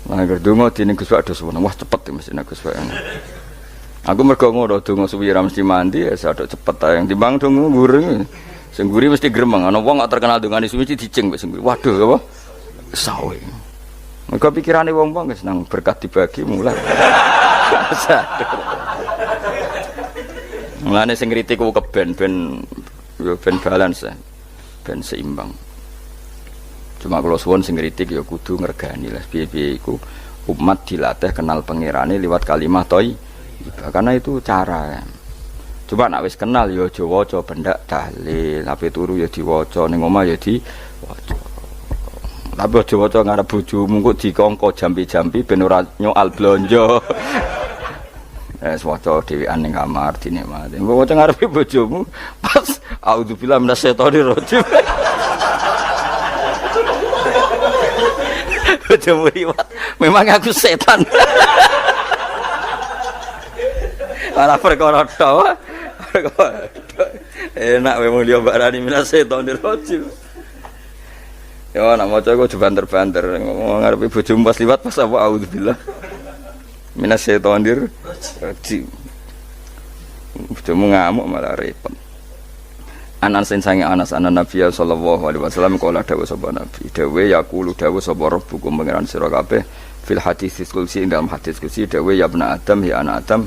Lah donga dene Gus Pak dos wah cepet mesti Gus Pak. Aku mergo ngono donga suwi ra mesti mandi ya sadok cepet ae timbang donga gureng. Sing guri mesti gremeng ana wong gak terkenal dongane suwi dicing wis sing guri. Waduh apa? Sawe. Mergo pikirane wong-wong wis nang berkat dibagi mulai. Mulane sing kritik ku keben ben balance ben seimbang. Cuma kalau suwon sing kritik ya kudu ngergani lah piye-piye iku umat dilatih kenal pangerane liwat kalimat thayyibah karena itu cara. Coba nek wis kenal ya aja waca bendak tahlil, tapi turu ya diwaca ning omah ya diwaca. Tapi aja waca ngarep bojomu kok dikongko jampi-jampi ben ora nyoal blonjo. Waca dhewean ning kamar dinikmati. Mbok waca ngarepe bojomu pas auzubillahi minasyaitonir rajim. Bojomu liwat, memang aku setan. Ora perkara tok. Enak memang dia barani minasyaitonir rajim. Ya nak maca kok banter-banter ngarepe bojomu pas liwat pas apa auzubillah. Minasyaitonir rajim. Bojomu ngamuk malah repot. Anas sange Anas anan Nabi sallallahu alaihi wasallam kala dawuh sapa Nabi dawuh yaqulu dawuh sapa rabbukum pangeran sira kabeh fil hadits qudsi dalam hadits qudsi dawuh ya ibna adam ya anak adam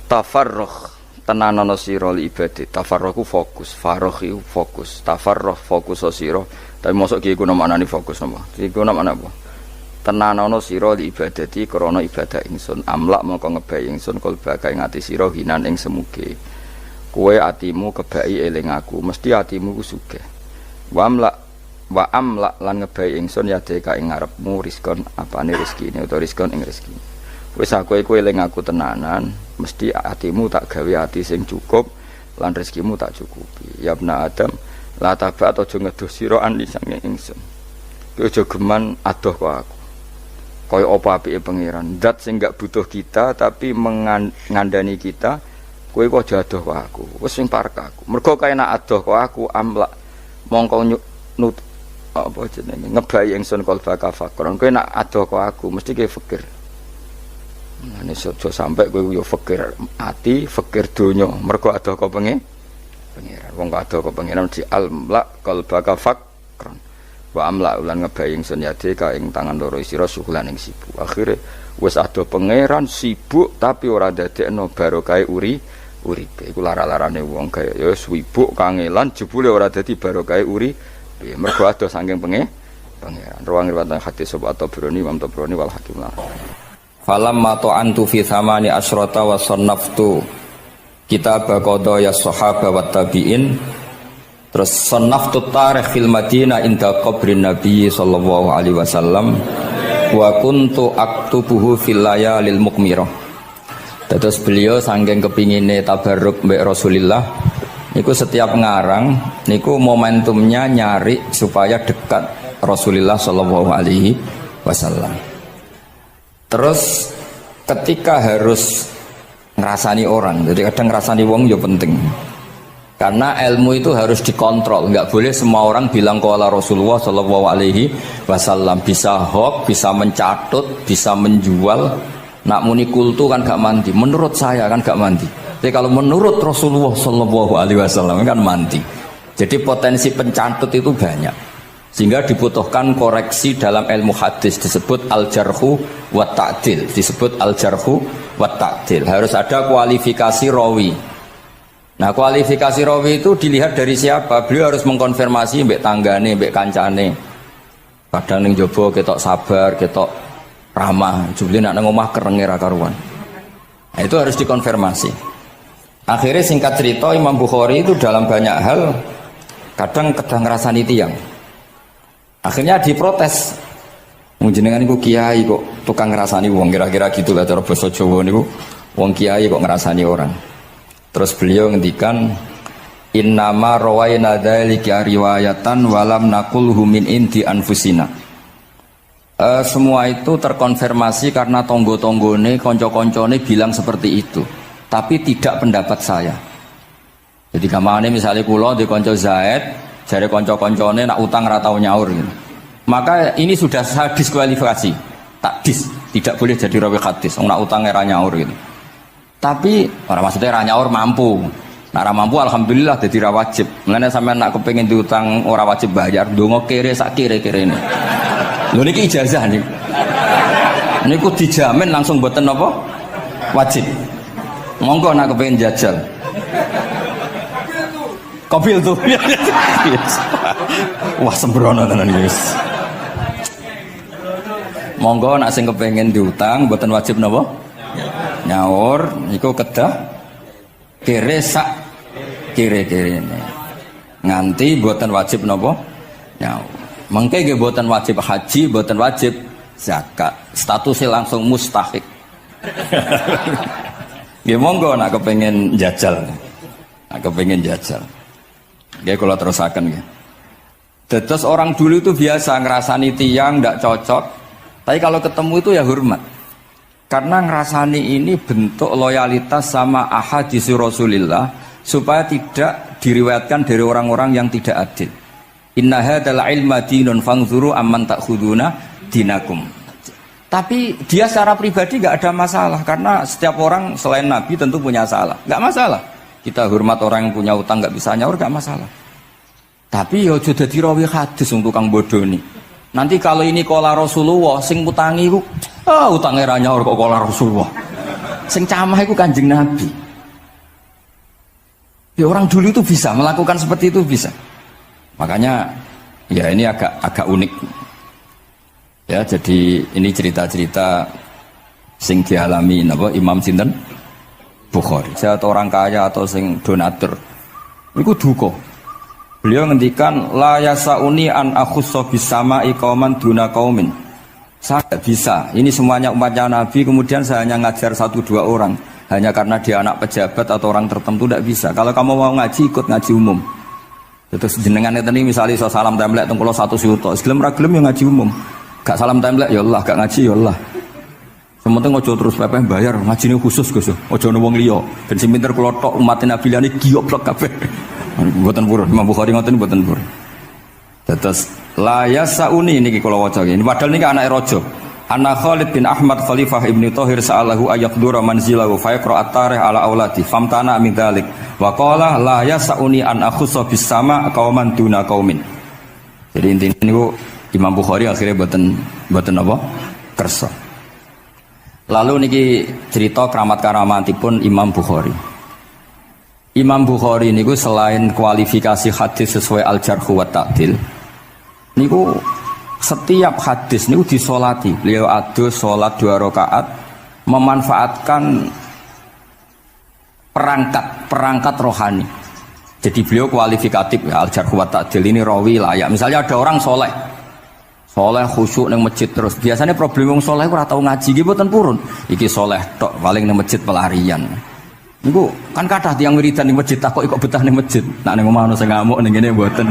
tafarruh tenanono sira li ibadah tafarruh fokus faragh fokus tafarruh fokus sira tapi mosok ki iku maknane fokus napa iku maknane apa tenanono sira li ibadati krana ibadah ingsun amlak mongko ngebai ingsun qalbaka ing ati sira hinan ing semuge kowe atimu kebai eling aku mesti atimu ku sugih wa amlak lan ngebai ingsun ya deka ing ngarepmu rizkon apane rezekine utawa rizkon ing rezeki wis aku eling aku tenanan mesti atimu tak gawe ati sing cukup lan rezekimu tak cukupi ya ibna adam la tabat aja ngedoh sira an lisange ingsun kowe aja geman adoh kok aku kaya apa apike pangeran zat sing gak butuh kita tapi mengandani kita kowe kok aja adoh kok aku wis sing parek aku mergo kaya nak adoh kok aku amlak mongko nut apa jenenge ngebai ingsun qalbaka fakron kowe nak adoh kok aku mesti kowe fikir ngene aja sampe kowe yo fikir ati fikir donya mergo adoh kok pangeran wong kok adoh kok pangeran di amlak qalbaka fakron wa amla ulan ngebai ingsun yade ka ing tangan loro sira suhulan ing sibuk akhire wis ado pangeran sibuk tapi ora dadekno barokah uripe iku lara-larane wong kaya ya sibuk kangelan jebule ora dadi barokah uripe mergo ado saking pangeran ruang riwayat hadis sapa Tabrani Imam Tabrani wal Hakim lah falam ma ta'antu fi thamani asyrata wa sannaftu kitab qada ya sahaba wa tabi'in. Terus sannaftu tarikh fil Madinah inda qabrin Nabi sallallahu alaihi wasallam wa kuntu aktubuhu fil layalil mukmirah. Terus beliau saking kepingine tabarruk mbek Rasulullah niku setiap ngarang niku momentumnya nyari supaya dekat Rasulullah sallallahu alaihi wasallam. Terus ketika harus ngerasani orang, jadi kadang ngerasani wong ya penting. Karena ilmu itu harus dikontrol, nggak boleh semua orang bilang qala Rasulullah sallallahu alaihi wasallam, bisa hoax, bisa mencatut, bisa menjual. Nak muni kultu kan gak mandi, menurut saya kan gak mandi. Tapi kalau menurut Rasulullah sallallahu alaihi wasallam kan mandi. Jadi potensi pencatut itu banyak. Sehingga dibutuhkan koreksi dalam ilmu hadis disebut al-jarhu wa ta'dil, disebut al-jarhu wa ta'dil. Harus ada kualifikasi rawi. Nah kualifikasi rawi itu dilihat dari siapa. Beliau harus mengkonfirmasi mbek tanggane, mbek kancane. Kadang ning jaba ketok sabar, ketok ramah. Jebule nak nang omah kerenge ra karuan. Nah, itu harus dikonfirmasi. Akhirnya singkat cerita Imam Bukhari itu dalam banyak hal kadang ngrasani tiyang. Akhirnya diprotes. Wong jenengan niku kiai kok tukang ngrasani wong, kira-kira gitulah cara basa Jawa niku. Wong kiai kok ngrasani orang. Terus beliau ngendikan innama rawaina dzalika riwayatan walam naqulhu min indi anfusina. Semua itu terkonfirmasi karena tonggo-tonggone, konco-koncone bilang seperti itu, tapi tidak pendapat saya. Jadi gamane misalnya kula di konco Zaid, jare konco-koncone nak utang ra tau nyaur gitu. Maka ini sudah saya diskualifikasi. Takdis, tidak boleh jadi rawi hadis. Nak utang ra nyaur gitu. Tapi orang maksudnya ra nyaur mampu. Nah ra mampu alhamdulillah jadi ra wajib. Mulane sampean nak kepengin diutang ora wajib bayar, ndonga kere sak kere-kerene. Lho niki ijazah niku. Niku dijamin langsung mboten apa? Wajib. Monggo nak kepengin jajal. Kobil tuh. Wah sembrono tenan iki. Monggo nak sing kepengin diutang mboten wajib napa? Nyaur iku kedah kere sak kere-kerene. Nganti mboten wajib napa? Nyaur. Mengke nggih mboten wajib haji, mboten wajib zakat. Statusnya langsung mustahik. Nggih monggo nak kepengin jajal. Nak kepengin jajal. Nggih kula terusaken nggih. Terus orang dulu itu biasa ngerasani tiang ndak cocok, tapi kalau ketemu itu ya hormat. Karena ngerasani ini bentuk loyalitas sama ahadits Rasulillah supaya tidak diriwayatkan dari orang-orang yang tidak adil. Inna hadzal ilma dinun fanzuru amman ta'khuduna dinakum. Tapi dia secara pribadi nggak ada masalah karena setiap orang selain Nabi tentu punya salah, nggak masalah. Kita hormat orang yang punya utang nggak bisa nyaur nggak masalah. Tapi ya sudah dirawi hadis untuk tukang bodoh nih. Nanti kalau ini kola Rasulullah, sing utangi ku, utangnya ra nyaur kok kola Rasulullah. Sing camah itu Kanjeng Nabi. Ya orang dulu itu bisa melakukan seperti itu bisa. Makanya ya ini agak unik. Ya, jadi ini cerita-cerita sing dialami napa Imam sinten Bukhari. Saya atau orang kaya atau sing donatur. Iku duka. Beliau ngendikan la yasauni an akhussa bisama'i qauman duna qaumin. Saya tidak bisa. Ini semuanya umatnya Nabi, kemudian saya hanya ngajar 1-2 orang. Hanya karena dia anak pejabat atau orang tertentu tidak bisa. Kalau kamu mau ngaji, ikut ngaji umum. Terus jenengan itu nih misalnya so salam template teng kula 1 juta. Gelem ra gelem ya ngaji umum. Gak salam template ya Allah, gak ngaji ya Allah. Sementing ojo terus pepeh bayar, ngajine khusus Gus. Ojo ono wong liya. Ben sing pinter kula tok umat Nabi liyane giyoblok kabeh. Mboten purun, Imam Bukhari ngoten mboten purun. Terus la yasauni niki kula waca iki. Padahal niki anake raja. Anna Khalid bin Ahmad Khalifah Ibnu Thahir sa'alahu ayaqdura manzilahu fa yaqra at-tarikh ala auladi famtana min dzalik wa qala la yasauni an akhussa bis sama qauman duna qaumin. Jadi intinya niku Imam Bukhari akhirnya boten apa? Kersa. Lalu niki cerita keramat-keramatipun Imam Bukhari. Imam Bukhari niku selain kualifikasi hadis sesuai al-jarh wa ta'dil, niku setiap hadis niku disolati. Beliau adus sholat 2 rakaat, memanfaatkan perangkat rohani. Jadi beliau kualifikatif ya, al-jarh wa ta'dil ini rawi layak. Misalnya ada orang soleh khusyuk nang masjid terus. Biasanya problem wong soleh ora tau ngaji iki mboten purun. Iki soleh tok paling nang masjid pelarian. Niku kan kathah tiyang wiridan ning masjid takok kok betah ning masjid. Nek ning omah ono sing ngamuk ning kene mboten.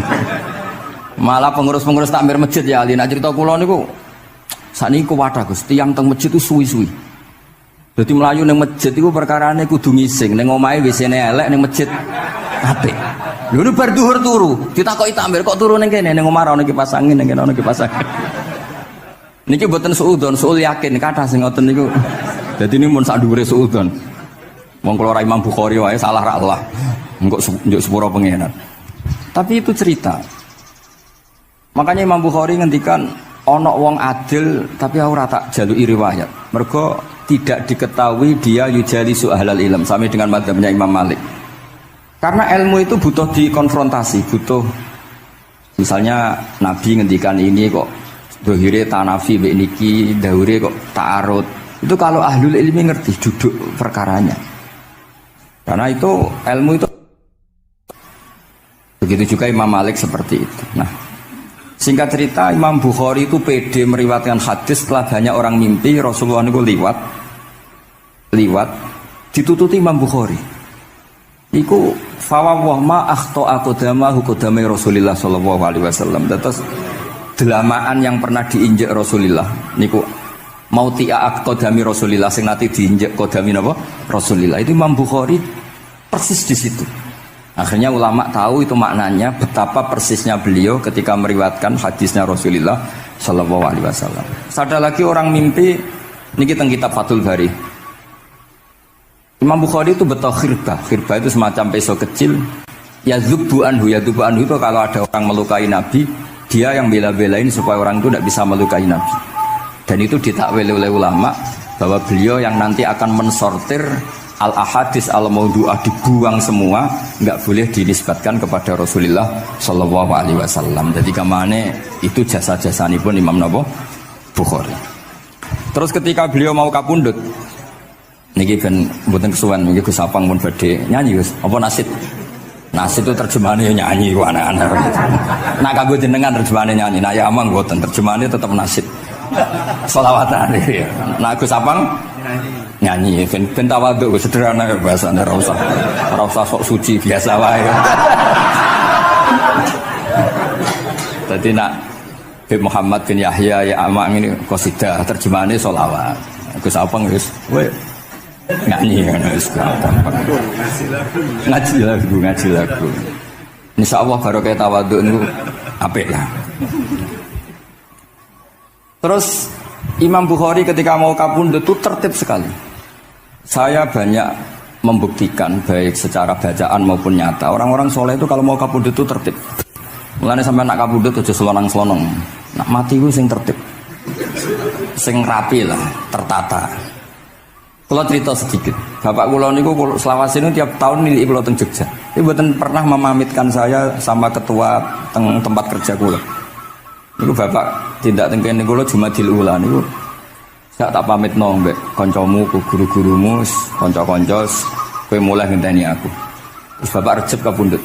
Malah pengurus-pengurus takmir masjid ya ali. Nek cerita kula niku sakniku kuwathah Gus, tiyang teng masjid itu suwi-suwi. Dadi mlayu ning masjid iku perkarane kudu ngising, ning omahe WC-ne elek ning masjid apik. Lho nu bar dhuwur turu, ditakoki takmir kok turu ning kene ning omah ana kipas angin ning kene ana kipas angin. Niki mboten suudzon, suul yakin kathah sing ngoten niku. Dadi ini mun sak dhuwure suudzon. Wong kula ra Imam Bukhari wae salah ra Allah. Engko njuk sepuro pengenan. Tapi itu cerita. Makanya Imam Bukhari ngendikan ana wong adil tapi ora tak jaluki riwayat. Mergo tidak diketahui dia yujalisu ahlal ilm sama dengan madzhabnya Imam Malik. Karena ilmu itu butuh dikonfrontasi, butuh misalnya Nabi ngendikan ini kok dohire tanafi mbek niki dahure kok ta'arud. Itu kalau ahlul ilmi ngerti duduk perkaranya. Karena itu ilmu itu begitu juga Imam Malik seperti itu. Nah, singkat cerita Imam Bukhari itu pede meriwayatkan hadis setelah banyak orang mimpi Rasulullah itu liwat ditututi Imam Bukhari. Iku fawwah ma akhta aqdamahu qadamai Rasulillah sallallahu alaihi wasallam. Terus delamaan yang pernah diinjek Rasulullah niku mautia aqdami Rasulillah sing nate diinjek qadami napa Rasulillah. Itu Imam Bukhari persis di situ. Akhirnya ulama tahu itu maknanya betapa persisnya beliau ketika meriwayatkan hadisnya Rasulullah sallallahu alaihi wasallam. Ada lagi orang mimpi niki teng kitab Fathul Bari. Imam Bukhari itu betul khirbah itu semacam peso kecil. Yadzubu anhu itu kalau ada orang melukai Nabi, dia yang bela-belain supaya orang itu tidak bisa melukai Nabi. Dan itu ditakwil oleh ulama bahwa beliau yang nanti akan mensortir al-ahadis al-maudu'ah, dibuang semua, nggak boleh dinisbatkan kepada Rasulullah sallallahu alaihi wasallam. Jadi kemana itu jasa-jasanya pun Imam Bukhari. Terus ketika beliau mau kapundhut, niki ben mboten kesuwen niki Gus Sapang pun badhe nyanyi Gus. Apa nasid? Nasid itu terjemahannya nyanyi ku anak-anak. Nah kanggo jenengan terjemahannya nyanyi. Nah ya amang mboten terjemahannya tetap nasid. Sholawatan ya. Nah Gus Sapang nyanyi ben tawadhu sederhana bahasane ora usah sok suci biasa wae. Dadi nak Muhammad bin Yahya ya amang ini qasidah terjemahannya sholawat. Gus Sapang wis nyanyi kan ngaji lagu. Insyaallah barokah tawadhu niku apik lah. Terus Imam Bukhari ketika mau kapundhut itu tertib sekali. Saya banyak membuktikan baik secara bacaan maupun nyata. Orang-orang soleh itu kalau mau kapundhut itu tertib. Mulane sampai nak kapundhut aja selonang-selonong. Nak mati ku sing tertib. Sing rapi lah, tertata. Kalau cerita sedikit, bapak kula niku selawase niku tiap tahun nilai kula teng Jogja. Iku mboten pernah memamitkan saya sama ketua tempat kerja kula. Niku bapak tindak tengkene kula Jumadil Ula niku sak tak pamitno mbek kancamu ku guru-gurumu kanca-kanca kowe mulai ngenteni aku. Terus bapak Recep kapundhut.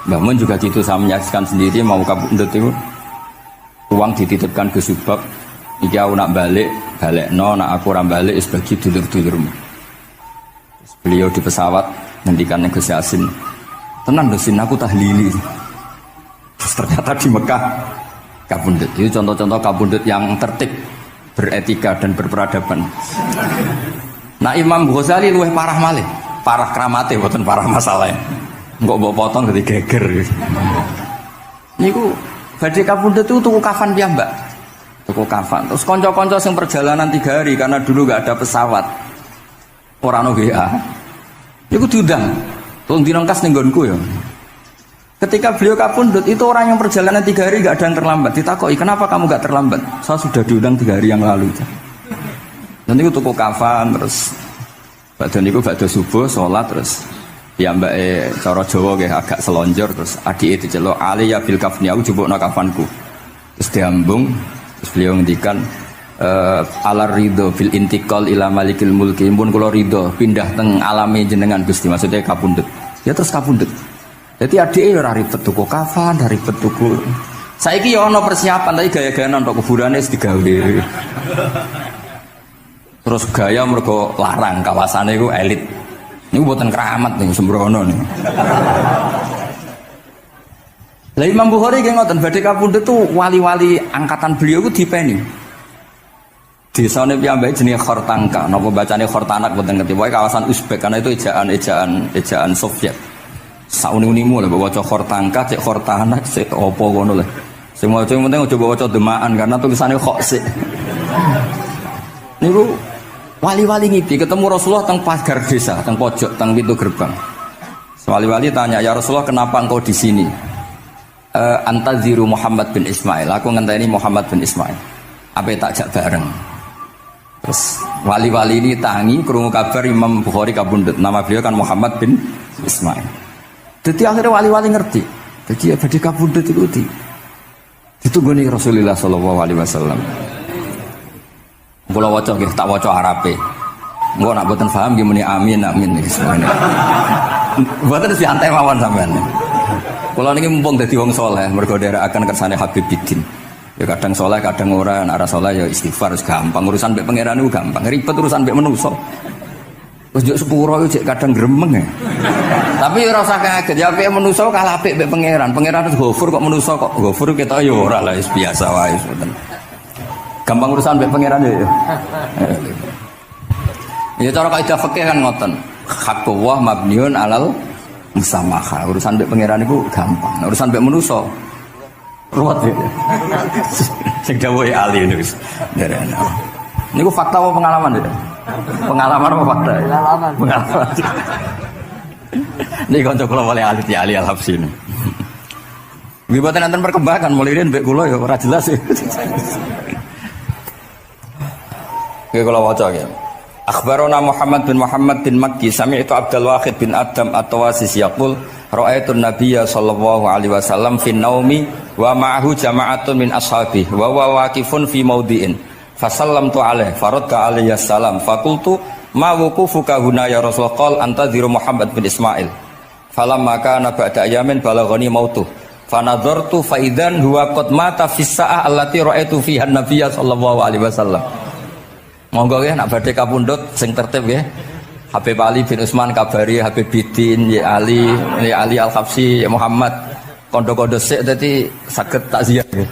Mbah Mun juga gitu, saya menyaksikan sendiri mau kapundhut itu uang dititipkan ke Subak. Iki aku nak balekno nak aku ora balik wis bagi dulur-dulurmu. Terus beliau di pesawat ngendikan Gus Yasin. Tenang dosin aku tahlili. Terus ternyata di Mekah kapundhut. Itu contoh-contoh kapundhut yang tertib, beretika dan berperadaban. Nah Imam Ghazali luwih parah malih, parah kramate mboten parah masalahnya. Engko mbok potong dadi geger. Niku badhe kapundhut itu tuku kafan piyambak. Tuku kafan. Terus kanca-kanca sing perjalanan 3 hari karena dulu enggak ada pesawat. Ora ono WA. Niku diundang. Tolong direngkas ning nggonku ya. Ketika beliau kapundhut itu orang yang perjalanan 3 hari enggak ada yang terlambat. Ditakoki, "Kenapa kamu enggak terlambat?" "Saya sudah diundang 3 hari yang lalu." Dan niku tuku kafan terus badan niku badhe subuh salat terus piyambake cara Jawa nggih agak selonjor terus adike diceluk Ali ya bil kafni aku jupukno kafanku. Terus diambung terus beliau ngendikan alar ridho bil intiqal ila malikil mulki pun kula ridho pindah teng alame jenengan Gusti maksudnya kapundhut. Ya terus kapundhut. Jadi adike ora ribet tuku kafan, ora ribet tuku. Saiki ya ana persiapan tapi gaya-gayaan untuk kuburane wis digawe. Terus gaya mergo larang kawasane iku elit. Niku mboten keramat niku sembrono niku. Lah Imam Bukhari nggih ngoten badhe kapundhut tuh wali-wali angkatan beliau ku dipeni. Desane piyambake jenenge Khortangka, napa bacane Khortanak mboten ngerti. Pokoke kawasan Uzbek karena itu ejaan Soviet. Sauni-unimu lho waca Khortangka, cek Khortanak, cek apa ngono lho. Sing maca penting aja waca demaan karena tulisane kok sik. Niku wali-wali ngipi ketemu Rasulullah teng pagar desa, teng pojok, teng pintu gerbang. Wali-wali tanya, "Ya Rasulullah, kenapa engkau di sini?" Antaziru Muhammad bin Ismail. Aku ngenteni Muhammad bin Ismail. Apa tak jak bareng. Terus wali-wali ini tangi krungu kabar Imam Bukhari kapundhut. Nama beliau kan Muhammad bin Ismail. Jadi akhirnya wali-wali ngerti. Jadi ya badhe kapundhut itu ditunggoni Rasulullah sallallahu alaihi wasallam. Kula waca nggih tak waca Arabe. Engko nak mboten paham nggih muni amin amin iki semuanya. Mboten santai mawon sampean. Kula niki mumpung dadi wong saleh mergo nderekaken kersane Habib Bidin. Ya kadang saleh kadang ora, nek ora saleh ya istighfar wis gampang. Urusan mbek pangeran niku gampang. Ribet urusan mbek manusa. Wis njuk sepuro yo cek kadang gremeng ya. Tapi ora usah kaget ya apike manusa kalah apik mbek pangeran. Pangeran wis Ghafur kok manusa kok Ghafur ketok yo ora lah wis biasa wae ngoten. Gampang urusan mbek pangeran ya. Ya cara kaidah fikih kan ngoten. Haqqullah mabniun alal musamaha. Urusan mbek pangeran iku gampang. Urusan mbek manusa ruwet ya. Sing dawuh Ali niku. Niku fakta apa pengalaman ya? Pengalaman apa fakta? Pengalaman. Niki kanca kula wali Ali Al-Habsyi. Nggih boten enten perkembangan mulai mbek kula ya ora jelas ya. Nggih kula waca ya. Akhbarana Muhammad bin Makki sami'tu Abdul Wahid bin Adam At-Tawasis yaqul ra'aitu an-nabiyya sallallahu alaihi wasallam fi naumi wa ma'ahu jama'atun min ashabihi wa huwa waqifun fi mawdi'in fasallamtu alaihi faradda alayhi salam faqultu ma wuqufuka huna ya Rasulullah qala antaziru Muhammad bin Ismail falamma kana ba'da ayamin balaghani mautuh fanadhartu fa idzan huwa qad mata fi sa'ah allati ra'aitu fiha an-nabiyya sallallahu alaihi wasallam. Monggo nggih nak badhe kapundhut sing tertib nggih. Habib Ali bin Utsman kabari Habib Bidin ya Ali Al-Habsyi ya Muhammad kondo-kondo sik dadi saged takziah nggih.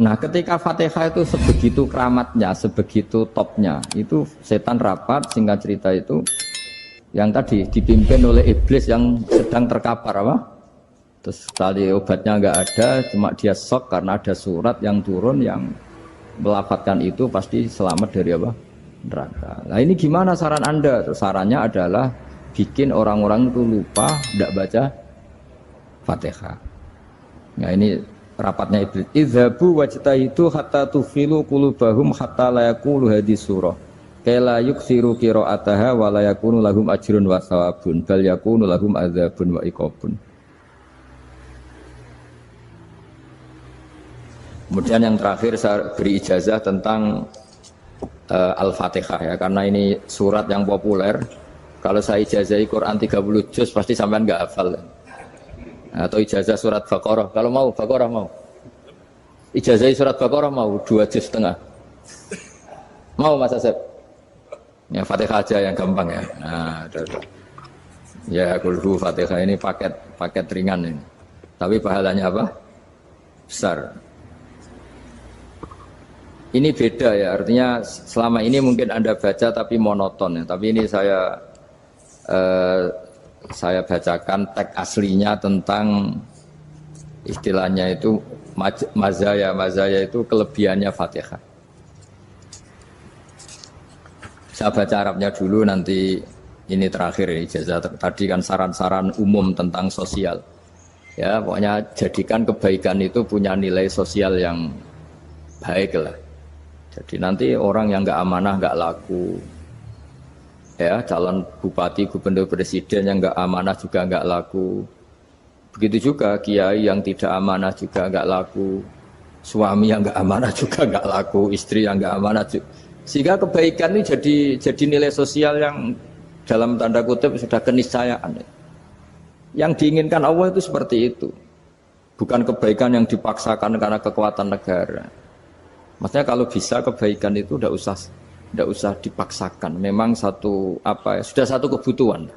Nah, ketika Fatihah itu sebegitu keramatnya, sebegitu topnya, itu setan rapat singkat cerita itu yang tadi dipimpin oleh iblis yang sedang terkapar apa? Terus tali obatnya nggak ada, cuma dia shock karena ada surat yang turun yang melafatkan itu pasti selamat dari apa? Neraka. Nah ini gimana saran Anda? Sarannya adalah bikin orang-orang itu lupa tidak baca Fatihah. Nah ini rapatnya iblis. Idzabu wajtahidu hatta tufilu qulubahum hatta la yaqulu hadis surah. Kala yuksiru qira'ataha wa la yakunu lahum ajrun wa thawabun bal yakunu lahum adzabun wa iqabun. Kemudian yang terakhir saya beri ijazah tentang Al-Fatihah ya, karena ini surat yang populer. Kalau saya ijazahi Quran 30 juz pasti sampean nggak hafal. Atau ijazah surat Baqarah. Kalau mau Baqarah mau. Ijazahi surat Baqarah mau 2 juz setengah. Mau Mas Asep? Ya Fatihah aja yang gampang ya. Nah, udah. Ya kulhu Fatihah ini paket ringan ini. Tapi pahalanya apa? Besar. Ini beda ya, artinya selama ini mungkin Anda baca tapi monoton ya. Tapi ini saya bacakan teks aslinya tentang istilahnya itu mazaya itu kelebihannya Fatihah. Saya baca Arabnya dulu, nanti ini terakhir ya, ijazah tadi kan saran-saran umum tentang sosial. Ya, pokoknya jadikan kebaikan itu punya nilai sosial yang baik lah. Jadi nanti orang yang nggak amanah nggak laku. Ya, calon bupati, gubernur, presiden yang nggak amanah juga nggak laku. Begitu juga kiai yang tidak amanah juga nggak laku. Suami yang nggak amanah juga nggak laku. Istri yang nggak amanah juga. Sehingga kebaikan ini jadi nilai sosial yang dalam tanda kutip sudah keniscayaan. Yang diinginkan Allah itu seperti itu. Bukan kebaikan yang dipaksakan karena kekuatan negara. Maksudnya kalau bisa kebaikan itu tidak usah dipaksakan. Memang sudah satu kebutuhan.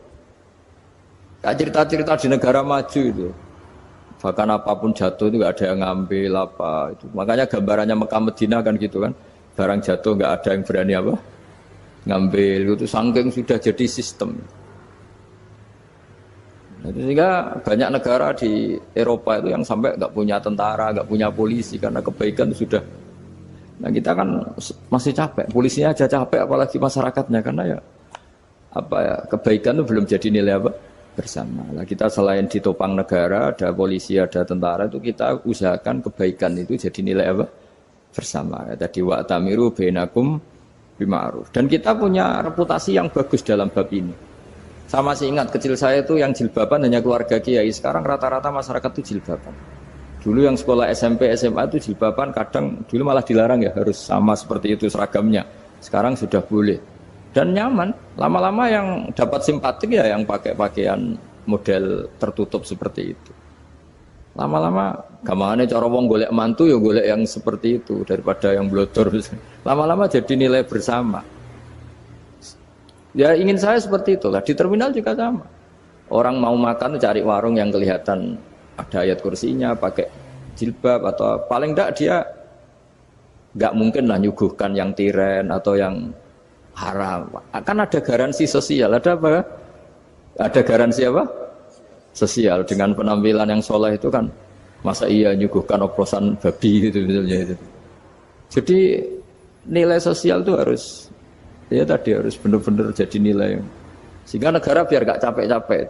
Kayak cerita-cerita di negara maju itu. Bahkan apapun jatuh itu nggak ada yang ngambil apa itu. Makanya gambarannya Mekah Medina kan gitu kan. Barang jatuh nggak ada yang berani apa ngambil, itu saking sudah jadi sistem. Sehingga banyak negara di Eropa itu yang sampai nggak punya tentara, nggak punya polisi karena kebaikan sudah. Nah kita kan masih capek, polisinya aja capek, apalagi masyarakatnya, karena ya kebaikan itu belum jadi nilai apa bersama. Nah kita selain ditopang negara, ada polisi, ada tentara, itu kita usahakan kebaikan itu jadi nilai apa bersama. Tadi wa'tamiru bainakum bima'ruf. Dan kita punya reputasi yang bagus dalam bab ini. Saya masih ingat kecil saya itu yang jilbaban hanya keluarga kiai. Sekarang rata-rata masyarakat itu jilbaban. Dulu yang sekolah SMP, SMA itu jilbaban kadang dulu malah dilarang ya, harus sama seperti itu seragamnya. Sekarang sudah boleh. Dan nyaman. Lama-lama yang dapat simpatik ya yang pakai pakaian model tertutup seperti itu. Lama-lama gamane cara wong golek mantu ya golek yang seperti itu daripada yang blodor. Lama-lama jadi nilai bersama. Ya ingin saya seperti itulah. Di terminal juga sama. Orang mau makan cari warung yang kelihatan ada ayat kursinya, pakai jilbab, atau paling enggak dia enggak mungkin lah nyuguhkan yang tiren atau yang haram. Kan ada garansi sosial, ada apa? Ada garansi apa? Sosial. Dengan penampilan yang soleh itu kan, masa iya nyuguhkan oplosan babi gitu misalnya itu. Jadi nilai sosial itu harus harus benar-benar jadi nilai. Sehingga negara biar gak capek-capek.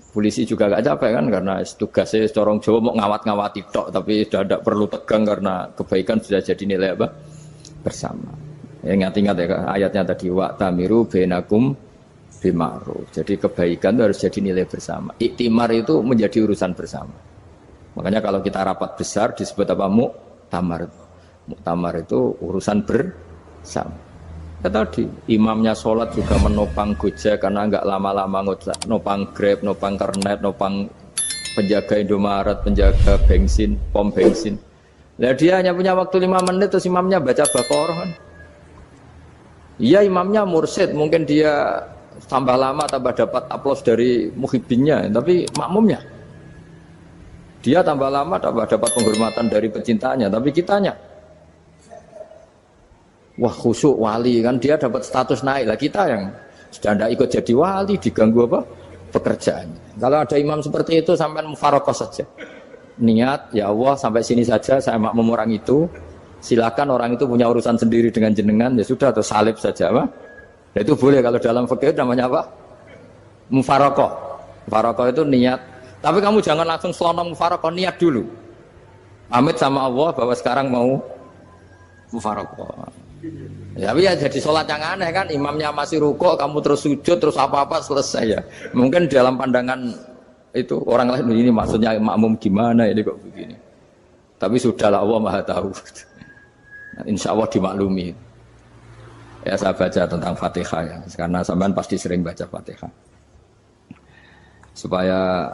Polisi juga gak capek kan, karena tugasnya corong Jawa mau ngawat-ngawati tok, tapi sudah tidak perlu tegang karena kebaikan sudah jadi nilai apa bersama. Ya, ingat-ingat ya ayatnya tadi, wa'tamiru bainakum bima'ruf. Jadi kebaikan itu harus jadi nilai bersama. Iktimar itu menjadi urusan bersama. Makanya kalau kita rapat besar disebut apa? Muktamar. Muktamar itu urusan bersama. Ya tadi, imamnya sholat juga menopang Gojek karena nggak lama-lama nopang Grab, nopang Kernet, nopang penjaga Indomaret, penjaga bensin, pom bensin. Nah dia hanya punya waktu 5 menit terus imamnya baca Baqarah kan. Iya imamnya mursyid, mungkin dia tambah lama tambah dapat aplaus dari muhibbinnya, tapi makmumnya dia tambah lama tambah dapat penghormatan dari pecintanya, tapi kitanya wah khusyuk wali kan, dia dapat status naik lah, kita yang sudah tidak ikut jadi wali diganggu apa pekerjaannya. Kalau ada imam seperti itu sampai mufaroqah saja, niat ya Allah sampai sini saja saya makmum orang itu, silakan orang itu punya urusan sendiri dengan jenengan ya sudah, atau salib saja apa. Nah, itu boleh kalau dalam fikih namanya apa mufaroqah. Mufaroqah itu niat, tapi kamu jangan langsung selonong mufaroqah, niat dulu pamit sama Allah bahwa sekarang mau mufaroqah. Ya, tapi ya jadi sholat yang aneh kan, imamnya masih rukuk, kamu terus sujud, terus apa-apa selesai ya. Mungkin dalam pandangan itu orang lain ini maksudnya makmum gimana ini kok begini. Tapi sudahlah Allah Maha tahu. Insya Allah dimaklumi. Ya saya baca tentang Fatihah ya, karena sampean pasti sering baca Fatihah. Supaya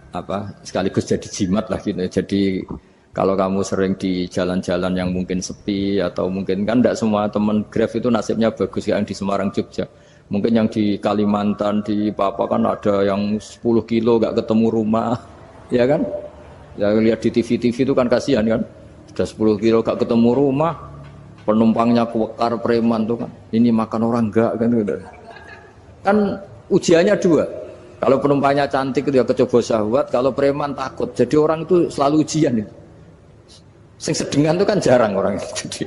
apa? Sekaligus jadi jimat lah gitu. Jadi kalau kamu sering di jalan-jalan yang mungkin sepi atau mungkin kan tidak semua teman Grab itu nasibnya bagus yang di Semarang Jogja. Mungkin yang di Kalimantan di Papua kan ada yang 10 kilo gak ketemu rumah, ya kan? Ya lihat di TV-TV itu kan kasihan kan. Sudah 10 kilo gak ketemu rumah, penumpangnya kuwekar preman tuh kan. Ini makan orang enggak kan gitu. Kan ujiannya dua. Kalau penumpangnya cantik itu ya kecoba syahwat, kalau preman takut. Jadi orang itu selalu ujian itu. Sing sedengan itu kan jarang orang itu.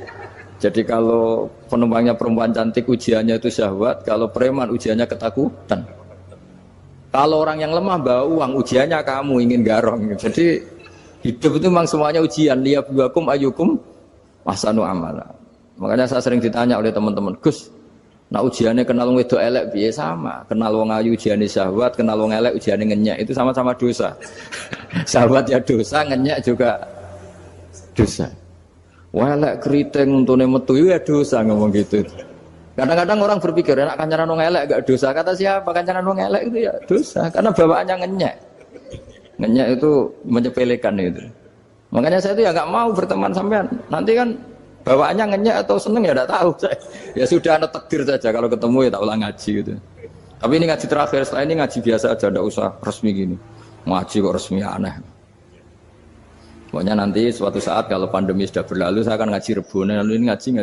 Jadi kalau penumpangnya perempuan cantik ujiannya itu syahwat, kalau preman ujiannya ketakutan. Kalau orang yang lemah bawa uang ujiannya kamu ingin garong. Jadi hidup itu memang semuanya ujian. Liyabluwakum ayyukum ahsanu amala. Makanya saya sering ditanya oleh teman-teman, Gus, nah ujiannya kenal wong wedok elek piye sama? Kenal wong ayu ujiannya syahwat, kenal wong elek ujiannya ngenyek. Itu sama-sama dosa. Syahwat ya dosa, ngenyek juga dosa. Wah elek keriting untune metu ya dosa ngomong gitu. Kadang-kadang orang berpikir enak kancanan wong elek gak dosa. Kata siapa kancanan wong elek itu ya dosa karena bawaannya ngenyek. Ngenyek itu menyepelekan itu. Makanya saya itu ya nggak mau berteman sampean. Nanti kan bawaannya ngenyek atau seneng ya tidak tahu. Ya sudah ada takdir saja kalau ketemu ya tak ulang ngaji gitu. Tapi ini ngaji terakhir, setelah ini ngaji biasa aja, tidak usah resmi gini. Ngaji kok resmi aneh. Pokoknya nanti suatu saat kalau pandemi sudah berlalu saya akan ngaji Rebone, lalu ini ngaji.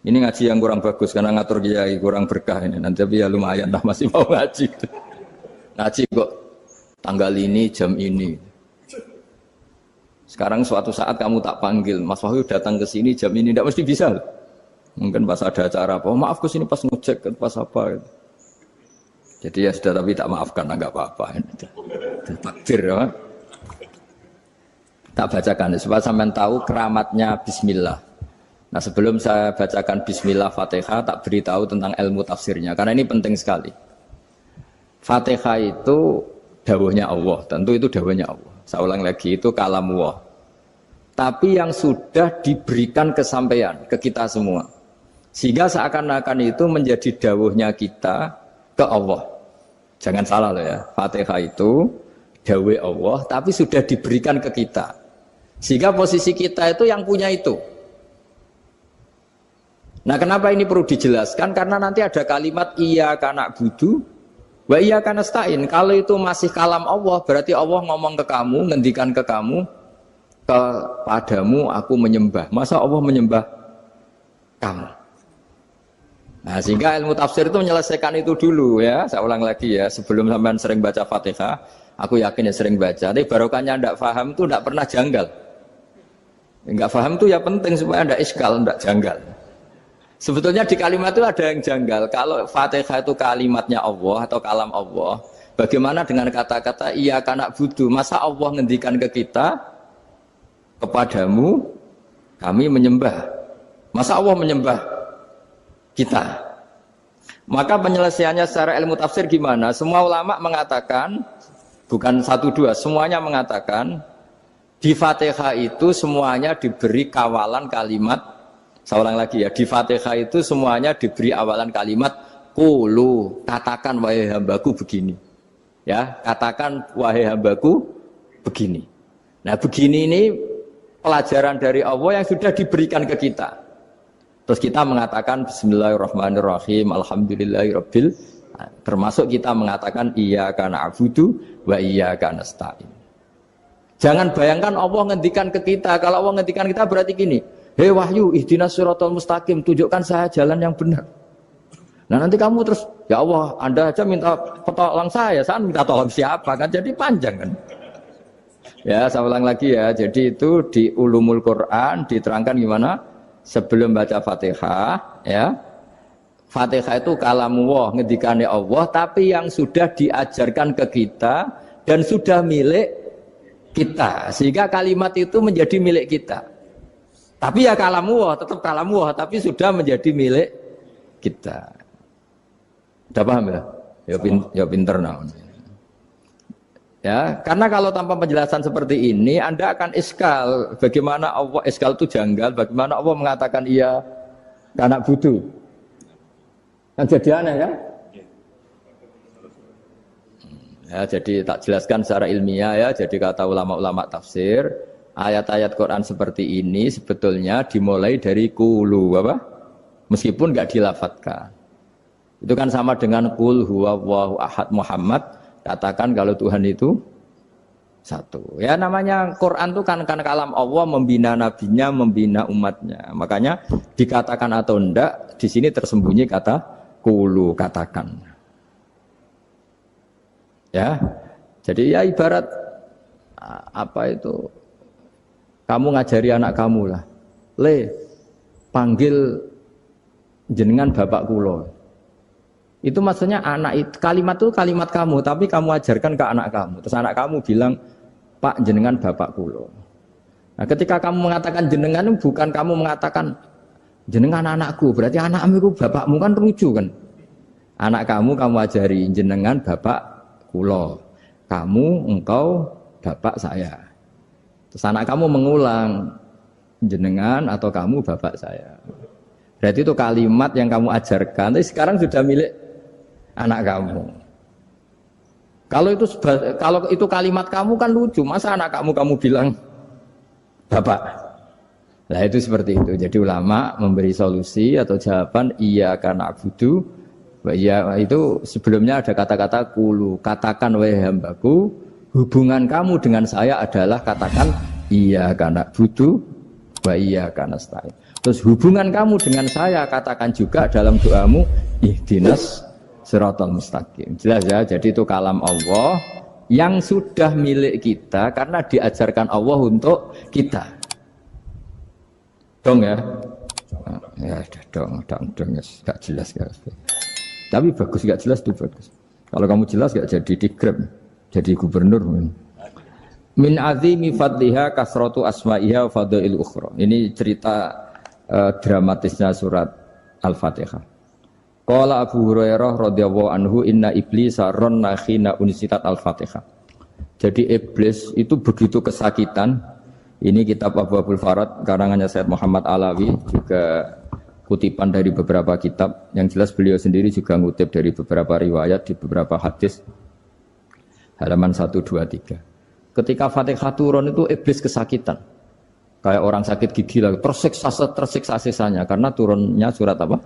Ini ngaji yang kurang bagus karena ngatur kiai kurang berkah ini. Nanti tapi ya lumayan lah masih mau ngaji. Ngaji kok tanggal ini jam ini. Sekarang suatu saat kamu tak panggil, Mas Wahyu datang ke sini jam ini tidak mesti bisa. Mungkin pas ada acara apa, maaf ke sini pas ngecek pas apa. Gitu. Jadi ya sudah tapi tak maafkan enggak apa-apa. Takdir ya. Tak bacakan supaya sampean tahu keramatnya bismillah. Nah, sebelum saya bacakan bismillah Fatihah tak beritahu tentang ilmu tafsirnya karena ini penting sekali. Fatihah itu dawuhnya Allah, tentu itu dawuhnya Allah. Saya ulang lagi itu kalamullah. Tapi yang sudah diberikan kesampaian ke kita semua. Sehingga seakan-akan itu menjadi dawuhnya kita ke Allah. Jangan salah loh ya. Fatihah itu dawuh Allah tapi sudah diberikan ke kita. Sehingga posisi kita itu yang punya itu. Nah kenapa ini perlu dijelaskan? Karena nanti ada kalimat iyyaka na'budu wa iyyaka nasta'in. Kalau itu masih kalam Allah, berarti Allah ngomong ke kamu, ngendikan ke kamu, kepadamu aku menyembah. Masa Allah menyembah kamu? Nah sehingga ilmu tafsir itu menyelesaikan itu dulu ya. Saya ulang lagi ya, sebelum sampean sering baca Fatihah, aku yakin ya sering baca. Tapi barokahnya tidak paham itu tidak pernah janggal. Enggak paham itu ya penting supaya tidak iskal, tidak janggal. Sebetulnya di kalimat itu ada yang janggal. Kalau Fatihah itu kalimatnya Allah atau kalam Allah, bagaimana dengan kata-kata iyyaka na'budu? Masa Allah ngendikan ke kita, kepadamu kami menyembah. Masa Allah menyembah kita? Maka penyelesaiannya secara ilmu tafsir gimana? Semua ulama mengatakan, bukan satu dua, semuanya mengatakan di Fatihah itu semuanya diberi kawalan kalimat. Saya ulang lagi ya, di Fatihah itu semuanya diberi awalan kalimat qulu, katakan wahai hambaku begini. Ya, katakan wahai hambaku begini. Nah, begini ini pelajaran dari Allah yang sudah diberikan ke kita. Terus kita mengatakan bismillahirrahmanirrahim, alhamdulillahirabbil, termasuk kita mengatakan iyyaka na'budu wa iyyaka nasta'in. Jangan bayangkan Allah ngendikan ke kita. Kalau Allah ngendikan kita berarti gini, hei Wahyu, ihdinas siratal mustaqim, tunjukkan saya jalan yang benar. Nah nanti kamu terus, ya Allah, Anda aja minta tolong saya minta tolong siapa kan? Jadi panjang kan? Ya, saya ulang lagi ya. Jadi itu di Ulumul Quran diterangkan gimana? Sebelum baca Fatihah, ya. Fatihah itu kalamullah, ngendikane Allah, tapi yang sudah diajarkan ke kita dan sudah milik kita, sehingga kalimat itu menjadi milik kita. Tapi ya kalamullah, tetap kalamullah, tapi sudah menjadi milik kita. Udah paham ya? Ya pinter nah. Ya, karena kalau tanpa penjelasan seperti ini, Anda akan iskal. Bagaimana Allah iskal itu janggal? Bagaimana Allah mengatakan iya anak butuh? Kan jadi aneh ya? Ya, jadi tak jelaskan secara ilmiah ya. Jadi kata ulama-ulama tafsir, ayat-ayat Quran seperti ini sebetulnya dimulai dari kulu apa? Meskipun nggak dilafatkan. Itu kan sama dengan kul huwallahu ahad Muhammad. Katakan kalau Tuhan itu satu. Ya namanya Quran itu kan kalam Allah membina nabinya, membina umatnya. Makanya dikatakan atau enggak, di sini tersembunyi kata kulu, katakan. Ya. Jadi ya ibarat apa itu? Kamu ngajari anak kamu lah. Le, panggil jenengan bapak kulo. Itu maksudnya anak itu, kalimat itu kalimat kamu, tapi kamu ajarkan ke anak kamu. Terus anak kamu bilang, Pak jenengan bapak kulo. Nah ketika kamu mengatakan jenengan, bukan kamu mengatakan jenengan anakku, berarti anakmu itu bapakmu, kan lucu kan. Anak kamu ajari jenengan bapak kulo. Kamu, engkau, bapak saya. Terus anak kamu mengulang, jenengan atau kamu bapak saya. Berarti itu kalimat yang kamu ajarkan, tapi sekarang sudah milik anak kamu. Kalau itu kalimat kamu kan lucu, masa anak kamu bilang bapak. Nah itu seperti itu. Jadi ulama memberi solusi atau jawaban iya karena abudu. Iya itu sebelumnya ada kata-kata kulu. Katakan wahai hambaku, hubungan kamu dengan saya adalah katakan iya karena abudu, wa iya karena nasta'in. Terus hubungan kamu dengan saya katakan juga dalam doamu ihdinas siratal mustaqim. Jelas ya, jadi itu kalam Allah yang sudah milik kita karena diajarkan Allah untuk kita. Dong ya? Ya dong, gak jelas gak. Tapi bagus gak jelas itu bagus. Kalau kamu jelas gak jadi digrab, jadi gubernur. Min azimi fadliha kasratu asma'iha fadail ukhra. Ini cerita dramatisnya surat Al-Fatihah. Qala Abu Hurairah radhiyallahu anhu inna iblisa ranna khina unsitat Al-Fatihah. Jadi iblis itu begitu kesakitan. Ini kitab Abwaabul Farad karangannya Sayyid Muhammad Alawi, juga kutipan dari beberapa kitab. Yang jelas beliau sendiri juga ngutip dari beberapa riwayat di beberapa hadis. Halaman 1, 2, 3. Ketika Fatihah turun itu iblis kesakitan. Kayak orang sakit gigi lah, tersiksa sisanya karena turunnya surat apa?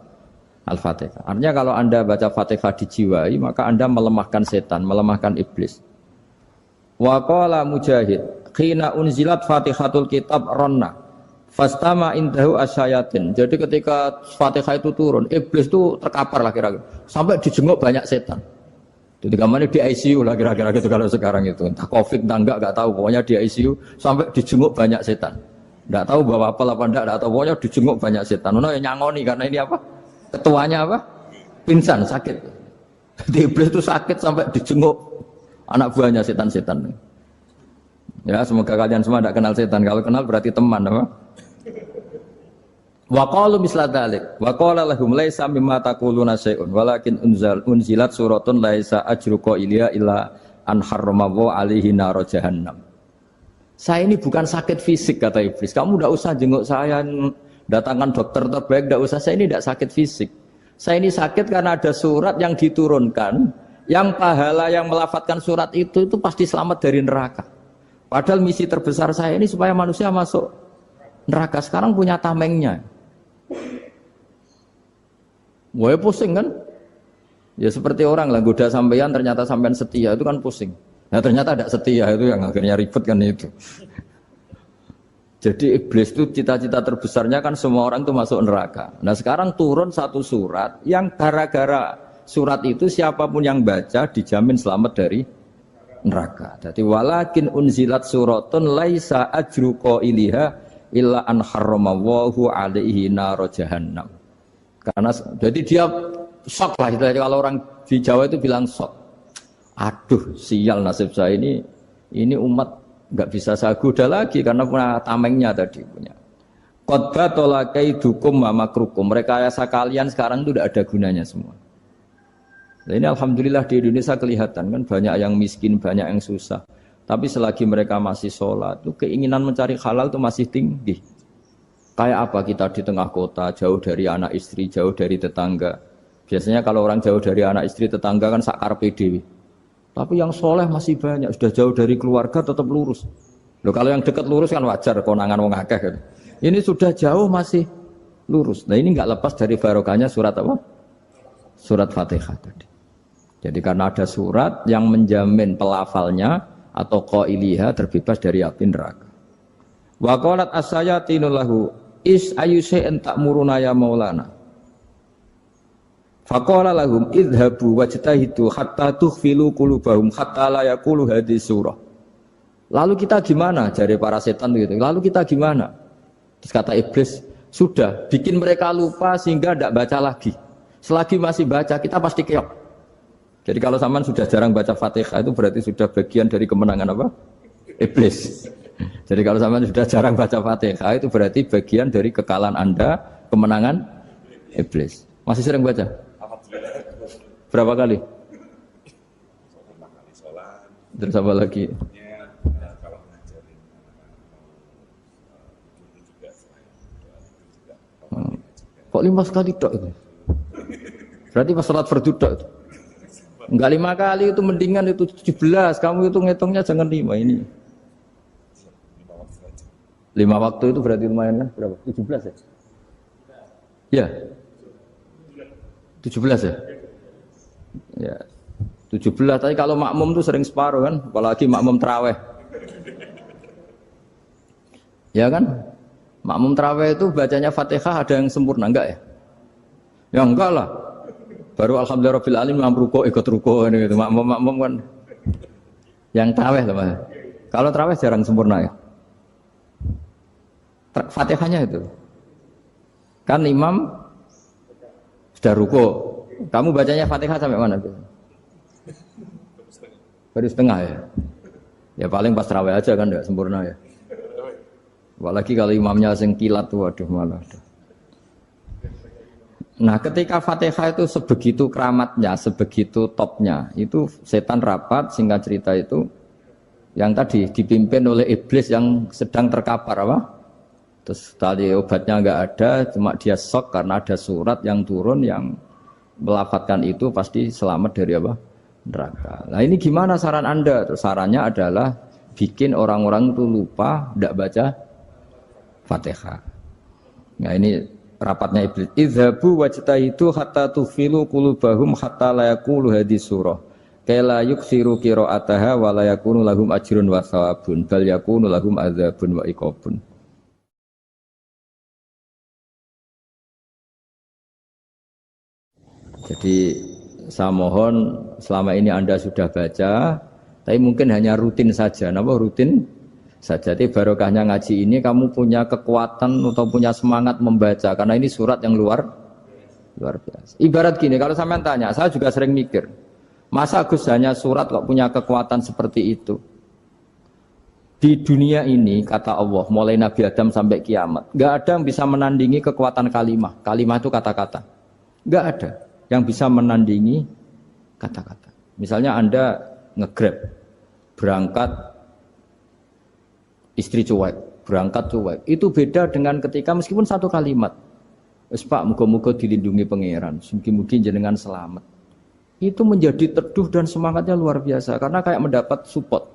Al-Fatihah. Artinya kalau Anda baca Fatihah dijiwai, maka Anda melemahkan setan, melemahkan iblis. Wa qala Mujahid, khina unzilat Fatihatul Kitab ronna fastama indahu asyayatin. Jadi ketika Fatihah itu turun, iblis itu terkapar lah kira-kira. Sampai dijenguk banyak setan. Jadi kemana di ICU lah kira-kira gitu kalau sekarang itu. Entah COVID entah enggak tahu, pokoknya di ICU sampai dijenguk banyak setan. Enggak tahu bawa apa enggak tahu, pokoknya dijenguk banyak setan. Ono yang nyangoni karena ini apa? Ketuanya apa? Pingsan, sakit. Jadi iblis itu sakit sampai dijenguk anak buahnya setan-setan. Ya, semoga kalian semua tidak kenal setan. Kalau kenal berarti teman, apa? Wa qalu misla dzalik. Wa qala lahum laisa mimma taquluna syai'un walakin unzilat suratun laisa ajru qailiha illa an harramahu alaihi nar jahannam. Saya ini bukan sakit fisik kata iblis. Kamu tidak usah jenguk saya, datangkan dokter terbaik, tidak usah. Saya ini tidak sakit fisik. Saya ini sakit karena ada surat yang diturunkan, yang pahala yang melafatkan surat itu pasti selamat dari neraka. Padahal misi terbesar saya ini supaya manusia masuk neraka. Sekarang punya tamengnya. Wah pusing kan? Ya seperti orang lah, goda sampean ternyata sampean setia, itu kan pusing. Nah ternyata tidak setia, itu yang akhirnya ribet kan itu. Jadi iblis itu cita-cita terbesarnya kan semua orang itu masuk neraka. Nah sekarang turun satu surat yang gara-gara surat itu siapapun yang baca dijamin selamat dari neraka. Jadi walakin unzilat suratun laisa ajru qailiha illa an harramahu alaihi nar jahannam. Karena jadi dia shock lah, kalau orang di Jawa itu bilang shock. Aduh, sial nasib saya ini umat nggak bisa saya goda lagi karena punya tamengnya tadi punya. Qad tolakai dukum wa makrukum. Rekayasa kalian sekarang itu tidak ada gunanya semua. Nah, ini alhamdulillah di Indonesia kelihatan kan banyak yang miskin, banyak yang susah. Tapi selagi mereka masih sholat, itu keinginan mencari halal itu masih tinggi. Kayak apa kita di tengah kota, jauh dari anak istri, jauh dari tetangga. Biasanya kalau orang jauh dari anak istri, tetangga kan sakar PDW. Tapi yang soleh masih banyak, sudah jauh dari keluarga tetap lurus. Loh, kalau yang dekat lurus kan wajar, konangan wong akeh kan. Ini sudah jauh masih lurus. Nah ini nggak lepas dari barokahnya surat apa? Surat Fatihah tadi. Jadi karena ada surat yang menjamin pelafalnya atau qailiha terbebas dari api neraka. Wa qalat as-sayatinu lahu is ayyusai'in ta'muruna ya maulana. Faqala lahum idhabu wajtahidu hatta tukhfilu qulubahum hatta la yaqulu hadhihi surah. Lalu kita gimana? Jari para setan gitu. Lalu kita gimana? Terus kata iblis, sudah bikin mereka lupa sehingga tidak baca lagi. Selagi masih baca kita pasti keok. Jadi kalau sampean sudah jarang baca Fatihah itu berarti sudah bagian dari kemenangan apa? Iblis. Jadi kalau sampean sudah jarang baca Fatihah itu berarti bagian dari kekalahan Anda, kemenangan iblis. Masih sering baca? Berapa kali? Terus apa lagi? Kok 5 kali tok itu? Berarti pas sholat fardu tok itu. Enggak 5 kali itu mendingan itu 17. Kamu itu ngitungnya jangan 5 ini. 5 waktu itu berarti lumayan kan? Berapa? 17 ya? Ya. 17 ya? Ya. 17. Tapi kalau makmum tuh sering separuh kan, apalagi makmum tarawih. Ya kan? Makmum tarawih itu bacanya Fatihah ada yang sempurna enggak ya? Ya enggak lah. Baru alhamdulillah rabbil alamin ruko ikut ruko gitu. Makmum kan yang tarawih lah Mas. Kalau tarawih jarang sempurna ya. Fatihahnya itu. Kan imam sudah ruko. Kamu bacanya Fatihah sampai mana tuh? Baru setengah ya. Ya paling pas tarawih aja kan enggak sempurna ya. Apalagi kalau imamnya sing kilat tuh waduh malah. Nah ketika Fatihah itu sebegitu keramatnya, sebegitu topnya, itu setan rapat, singkat cerita itu yang tadi dipimpin oleh iblis yang sedang terkapar apa? Terus tadi obatnya nggak ada, cuma dia shock karena ada surat yang turun yang melafatkan itu pasti selamat dari apa? Neraka. Nah ini gimana saran Anda? Terus sarannya adalah bikin orang-orang itu lupa, tidak baca Fatihah. Nah ini rapatnya iblis. Idhabu wajtahidu hatta tufilu qulubahum hatta la yaqulu hadhihi surah. Kala yuksiru qira'ataha wa la yakunu lahum ajrun wa thawabun bal yakunu lahum adzabun wa iqabun. Jadi saya mohon selama ini Anda sudah baca, tapi mungkin hanya rutin saja. Napa rutin saja? Jadi barokahnya ngaji ini kamu punya kekuatan atau punya semangat membaca karena ini surat yang luar biasa. Ibarat gini, kalau sampean tanya, saya juga sering mikir, masa Gus hanya surat kok punya kekuatan seperti itu? Di dunia ini kata Allah, mulai Nabi Adam sampai kiamat, nggak ada yang bisa menandingi kekuatan kalimah. Kalimah itu kata-kata, nggak ada yang bisa menandingi kata-kata. Misalnya Anda nge-grab, berangkat istri cuek, berangkat cuek. Itu beda dengan ketika meskipun satu kalimat. Wes Pak, muga-muga dilindungi pangeran, mugi-mugi jenengan selamat. Itu menjadi teduh dan semangatnya luar biasa karena kayak mendapat support.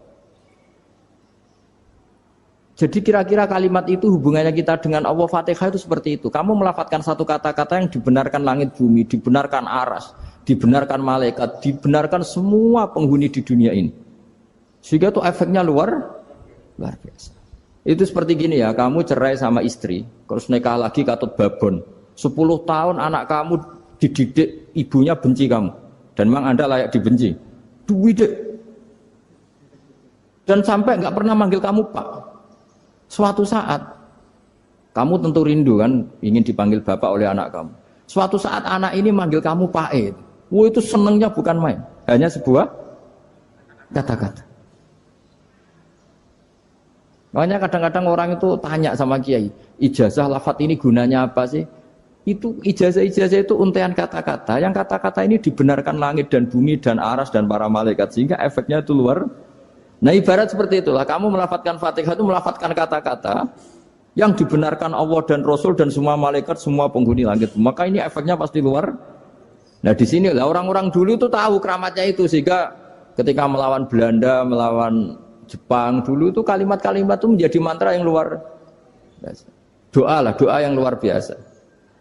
Jadi kira-kira kalimat itu hubungannya kita dengan Allah Fatihah itu seperti itu. Kamu melafadzkan satu kata-kata yang dibenarkan langit bumi, dibenarkan aras, dibenarkan malaikat, dibenarkan semua penghuni di dunia ini. Sehingga itu efeknya luar biasa. Itu seperti gini ya, kamu cerai sama istri, terus nikah lagi katut babon. 10 tahun anak kamu dididik, ibunya benci kamu. Dan memang Anda layak dibenci. Duwidek. Dan sampai nggak pernah manggil kamu Pak. Suatu saat, kamu tentu rindu kan, ingin dipanggil bapak oleh anak kamu. Suatu saat anak ini manggil kamu Pak E. Wah itu senengnya bukan main. Hanya sebuah kata-kata. Makanya kadang-kadang orang itu tanya sama kiai, ijazah lafadz ini gunanya apa sih? Itu ijazah-ijazah itu untaian kata-kata. Yang kata-kata ini dibenarkan langit dan bumi dan aras dan para malaikat. Sehingga efeknya itu luar. Nah ibarat seperti itulah. Kamu melafadzkan Fatihah itu melafadzkan kata-kata yang dibenarkan Allah dan Rasul dan semua malaikat, semua penghuni langit. Maka ini efeknya pasti luar. Nah di sini lah orang-orang dulu itu tahu keramatnya itu. Sehingga ketika melawan Belanda, melawan Jepang dulu itu kalimat-kalimat itu menjadi mantra yang luar biasa. Doa lah, doa yang luar biasa.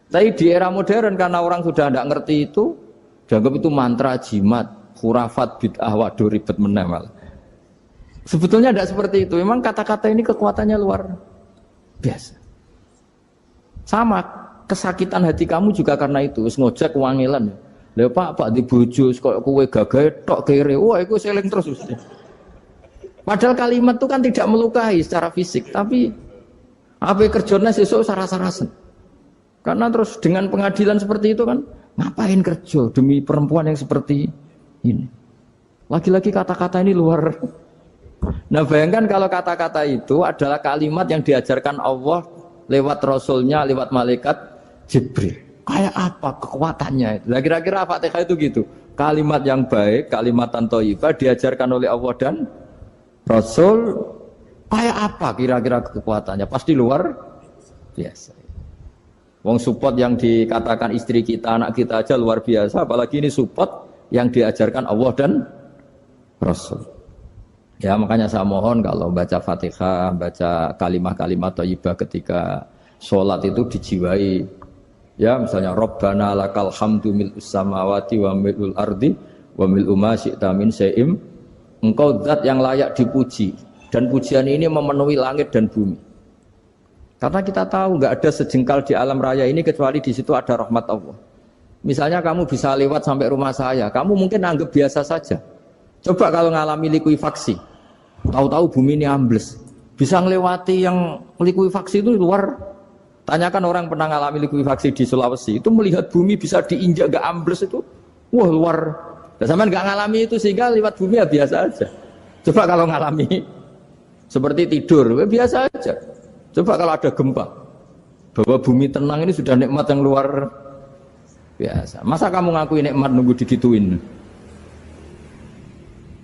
Tapi di era modern karena orang sudah tidak ngerti itu, dianggap itu mantra, jimat, khurafat, bid'ah, waduh ribet menemal. Sebetulnya tidak seperti itu. Memang kata-kata ini kekuatannya luar biasa. Sama kesakitan hati kamu juga karena itu. Ngojek wangilan. Lha Pak di bojo kok kowe gagahe tok kere. Wah, iku seling terus mesti. Padahal kalimat itu kan tidak melukai secara fisik, tapi apa kerjanya sesuk saras-sarasen. Karena terus dengan pengadilan seperti itu kan, ngapain kerja demi perempuan yang seperti ini. Lagi-lagi kata-kata ini luar. Nah bayangkan kalau kata-kata itu adalah kalimat yang diajarkan Allah lewat Rasulnya, lewat malaikat Jibril. Kayak apa kekuatannya? Nah kira-kira Fatihah itu gitu. Kalimat yang baik, kalimat thayyibah diajarkan oleh Allah dan Rasul. Kayak apa kira-kira kekuatannya? Pasti luar biasa. Wong support yang dikatakan istri kita, anak kita aja luar biasa, apalagi ini support yang diajarkan Allah dan Rasul. Ya makanya saya mohon kalau baca Fatihah, baca kalimat-kalimat thayyibah ketika sholat itu dijiwai. Ya misalnya Rabbana lakal hamdu mil'us samawati wa mil'ul ardi wa mil'u ma syi'ta min syai'im. Engkau zat yang layak dipuji dan pujian ini memenuhi langit dan bumi. Karena kita tahu nggak ada sejengkal di alam raya ini kecuali di situ ada rahmat Allah. Misalnya kamu bisa lewat sampai rumah saya, kamu mungkin anggap biasa saja. Coba kalau ngalami likuifaksi, tahu-tahu bumi ini ambles, bisa ngelewati yang likuifaksi itu luar. Tanyakan orang pernah ngalami likuifaksi di Sulawesi, itu melihat bumi bisa diinjak nggak ambles itu, wah luar. Dan sampean nggak ngalami itu sehingga lewat bumi ya biasa aja. Coba kalau ngalami seperti tidur, ya biasa aja. Coba kalau ada gempa, bahwa bumi tenang ini sudah nikmat yang luar biasa. Masa kamu ngaku nikmat nunggu digituin?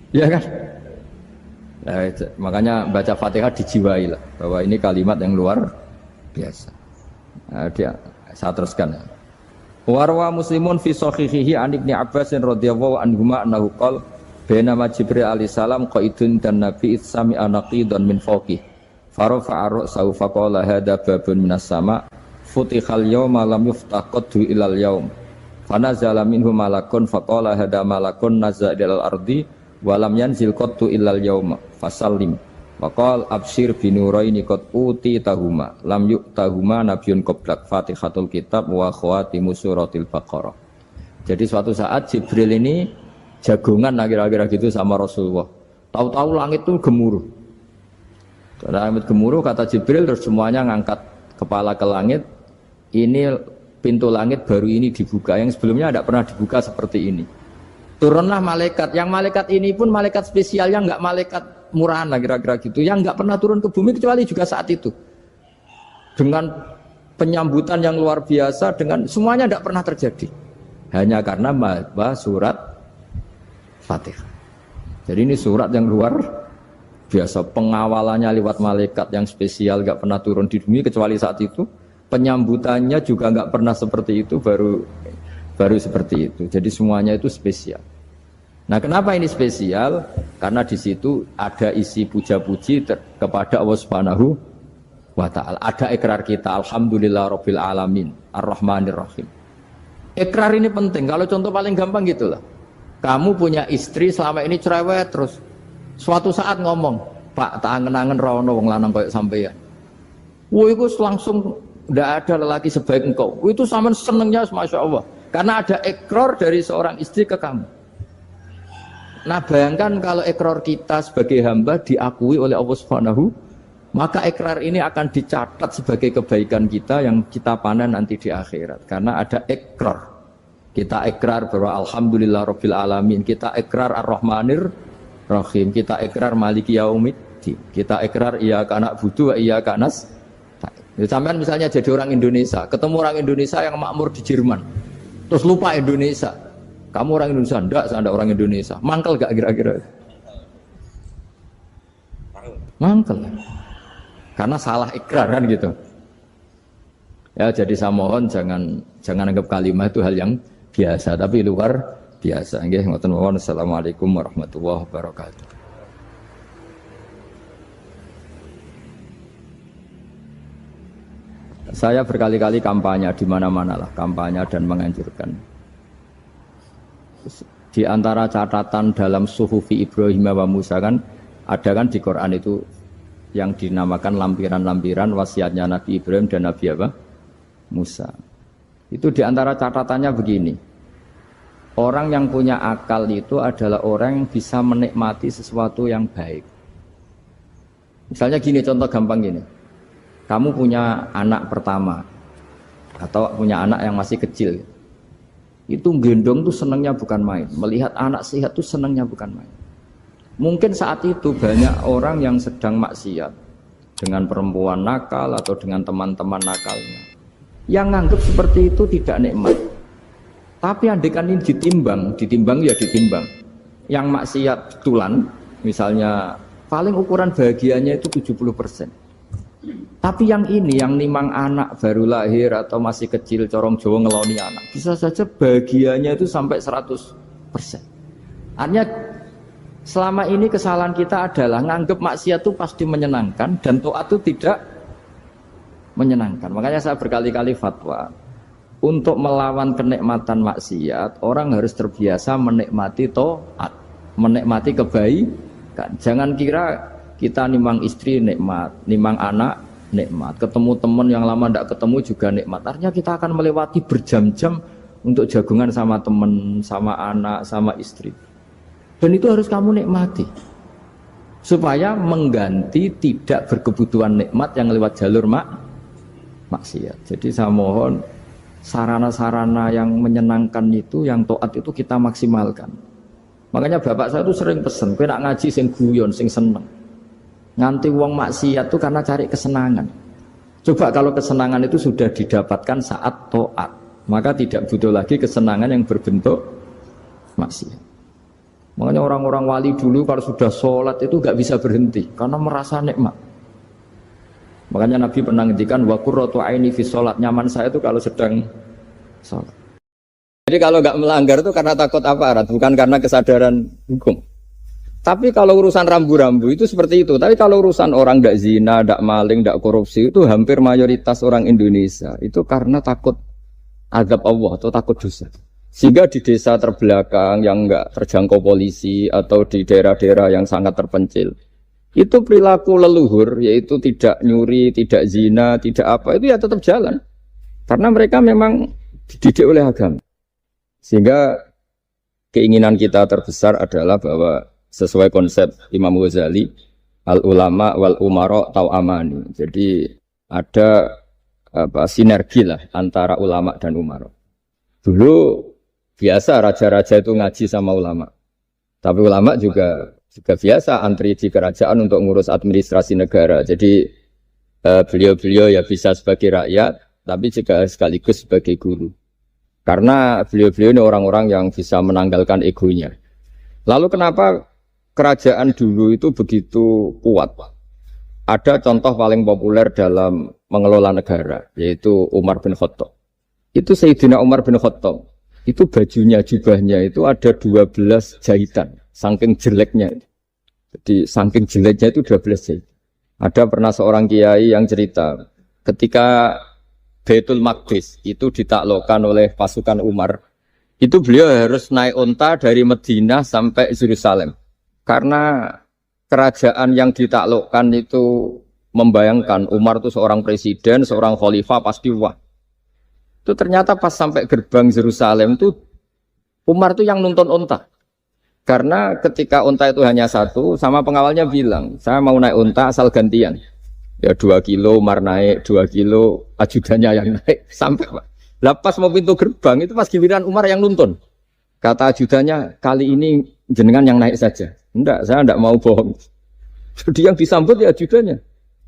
Ya kan? Nah, makanya baca Fatihah dijiwai lah, bahwa ini kalimat yang luar biasa. Nah, saya teruskan ya. Warwa muslimun fi sahihihi an Ibnu Abbas radhiyallahu anhuma annahu qala bainama Jibril alaihi salam qaidun dan Nabi itsami anaqidan min fawqih. Farafa'a ra'sahu faqala hadza babun minas sama' futihal yawma lam yuftah qaddu ilal yawm fanazala minhu malakun faqala hadza malakun nazza ilal ardi wa lam yanzil qaddu ilal yawma fasallim waqal abshir binuraini qad uti tahuma lam yu'tahuma nabiyyun qablak fatihatul kitab wa khawatimu suratil baqarah. Jadi suatu saat Jibril ini jagongan kira-kira gitu sama Rasulullah. Tahu-tahu langit itu gemuruh. Karena langit gemuruh kata Jibril terus semuanya ngangkat kepala ke langit. Ini pintu langit baru ini dibuka, yang sebelumnya tidak pernah dibuka seperti ini. Turunlah malaikat, yang malaikat ini pun malaikat spesial, yang nggak malaikat murahan lah kira-kira gitu, yang nggak pernah turun ke bumi kecuali juga saat itu. Dengan penyambutan yang luar biasa, dengan semuanya tidak pernah terjadi. Hanya karena surat Fatihah. Jadi ini surat yang luar biasa, pengawalannya lewat malaikat yang spesial, nggak pernah turun di bumi kecuali saat itu. Penyambutannya juga nggak pernah seperti itu, baru seperti itu. Jadi semuanya itu spesial. Nah kenapa ini spesial? Karena di situ ada isi puja-puji kepada Allah Subhanahu wa Ta'ala. Ada ikrar kita, alhamdulillah rabbil alamin, ar-rahmanir rahim. Ikrar ini penting. Kalau contoh paling gampang gitulah. Kamu punya istri selama ini cerewet terus. Suatu saat ngomong, Pak, tak angen-angen rawono wong lanang kayak sampeyan. Wah, itu langsung tidak ada lelaki sebaik engkau. Itu sama senengnya, masya Allah. Karena ada ikrar dari seorang istri ke kamu. Nah, bayangkan kalau ikrar kita sebagai hamba diakui oleh Allah Subhanahu, maka ikrar ini akan dicatat sebagai kebaikan kita yang kita panen nanti di akhirat. Karena ada ikrar. Kita ikrar bahwa alhamdulillah rabbil alamin. Kita ikrar ar-rahmanir rahim, kita ikrar maliki yaumiddin, kita ikrar iyyaka na'budu wa iyyaka nasta'in. Ya, sampean misalnya jadi orang Indonesia, ketemu orang Indonesia yang makmur di Jerman, terus lupa Indonesia. Kamu orang Indonesia, enggak, saya enggak orang Indonesia. Mangkel gak kira-kira? Mangkel. Karena salah ikrar kan gitu. Ya, jadi saya mohon jangan anggap kalimat itu hal yang biasa, tapi luar biasa. Nggih, ngoten mawon. Assalamualaikum warahmatullahi wabarakatuh. Saya berkali-kali kampanye di mana-mana lah, kampanye dan menganjurkan. Di antara catatan dalam Suhufi Ibrahim wa Musa kan ada kan di Quran itu yang dinamakan lampiran-lampiran wasiatnya Nabi Ibrahim dan Nabi apa? Musa. Itu di antara catatannya begini. Orang yang punya akal itu adalah orang yang bisa menikmati sesuatu yang baik. Misalnya gini, contoh gampang gini. Kamu punya anak pertama atau punya anak yang masih kecil, itu gendong tuh senangnya bukan main, melihat anak sehat tuh senangnya bukan main. Mungkin saat itu banyak orang yang sedang maksiat dengan perempuan nakal atau dengan teman-teman nakalnya, yang nganggap seperti itu tidak nikmat. Tapi andaikan ini ditimbang ya ditimbang. Yang maksiat betulan, misalnya paling ukuran bahagianya itu 70%. Tapi yang ini, yang nimang anak baru lahir atau masih kecil, corong Jawa ngeloni anak, bisa saja bahagianya itu sampai 100%. Artinya selama ini kesalahan kita adalah nganggep maksiat itu pasti menyenangkan dan taat itu tidak menyenangkan. Makanya saya berkali-kali fatwa, untuk melawan kenikmatan maksiat, orang harus terbiasa menikmati taat, menikmati kebaikan. Jangan kira kita nimang istri nikmat, nimang anak nikmat, ketemu teman yang lama tidak ketemu juga nikmat. Artinya kita akan melewati berjam-jam untuk jagungan sama teman, sama anak, sama istri. Dan itu harus kamu nikmati. Supaya mengganti tidak berkebutuhan nikmat yang lewat jalur maksiat. Jadi saya mohon sarana-sarana yang menyenangkan itu, yang taat itu kita maksimalkan. Makanya bapak saya itu sering pesen, kowe nak ngaji sing guyon, sing seneng. Nganti wong maksiat itu karena cari kesenangan. Coba kalau kesenangan itu sudah didapatkan saat taat, maka tidak butuh lagi kesenangan yang berbentuk maksiat. Makanya orang-orang wali dulu kalau sudah sholat itu gak bisa berhenti karena merasa nikmat. Makanya Nabi pernah ngendikan wa qurratu aini fi sholat, nyaman saya itu kalau sedang sholat. Jadi kalau gak melanggar itu karena takut aparat, bukan karena kesadaran hukum. Tapi kalau urusan rambu-rambu itu seperti itu. Tapi kalau urusan orang tidak zina, tidak maling, tidak korupsi, itu hampir mayoritas orang Indonesia itu karena takut azab Allah atau takut dosa. Sehingga di desa terbelakang yang enggak terjangkau polisi atau di daerah-daerah yang sangat terpencil, itu perilaku leluhur, yaitu tidak nyuri, tidak zina, tidak apa, itu ya tetap jalan. Karena mereka memang dididik oleh agama. Sehingga keinginan kita terbesar adalah bahwa sesuai konsep Imam Ghazali, al-ulama wal umara tau amani. Jadi ada sinergi lah antara ulama dan umara. Dulu biasa raja-raja itu ngaji sama ulama. Tapi ulama juga biasa antri di kerajaan untuk ngurus administrasi negara. Jadi beliau-beliau ya bisa sebagai rakyat, tapi juga sekaligus sebagai guru. Karena beliau-beliau ini orang-orang yang bisa menanggalkan egonya. Lalu kenapa kerajaan dulu itu begitu kuat? Ada contoh paling populer dalam mengelola negara, yaitu Umar bin Khattab. Itu Sayyidina Umar bin Khattab. Itu bajunya, jubahnya itu ada 12 jahitan, saking jeleknya. Jadi saking jeleknya itu 12 jahitan. Ada pernah seorang kiai yang cerita, ketika Baitul Maqdis itu ditaklukkan oleh pasukan Umar, itu beliau harus naik unta dari Madinah sampai Yerusalem. Karena kerajaan yang ditaklukkan itu membayangkan Umar itu seorang presiden, seorang khalifah pasti wah. Itu ternyata pas sampai gerbang Yerusalem itu Umar itu yang nuntun unta. Karena ketika unta itu hanya satu, sama pengawalnya bilang, saya mau naik unta asal gantian. Ya 2 kilo Umar naik, 2 kilo ajudannya yang naik. Sampai Pak. Lepas mau pintu gerbang itu pas giliran Umar yang nuntun. Kata ajudannya, kali ini jenengan yang naik saja. Enggak, saya enggak mau bohong. Jadi yang disambut ya ajudannya.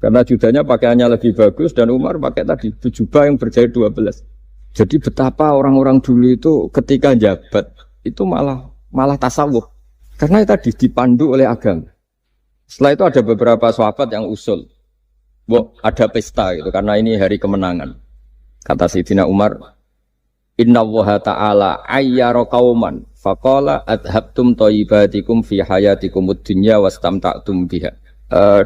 Karena jubahnya pakaiannya lebih bagus dan Umar pakai tadi jubah yang berjahit 12. Jadi betapa orang-orang dulu itu ketika jabat itu malah tasawuf. Karena tadi dipandu oleh agama. Setelah itu ada beberapa sahabat yang usul. Ada pesta gitu karena ini hari kemenangan. Kata Sayyidina Umar, Inna Allaha ta'ala ayyara qauman faqala adhabtum thayyibatikum fi hayatikumud dunya wastamta'tum biha.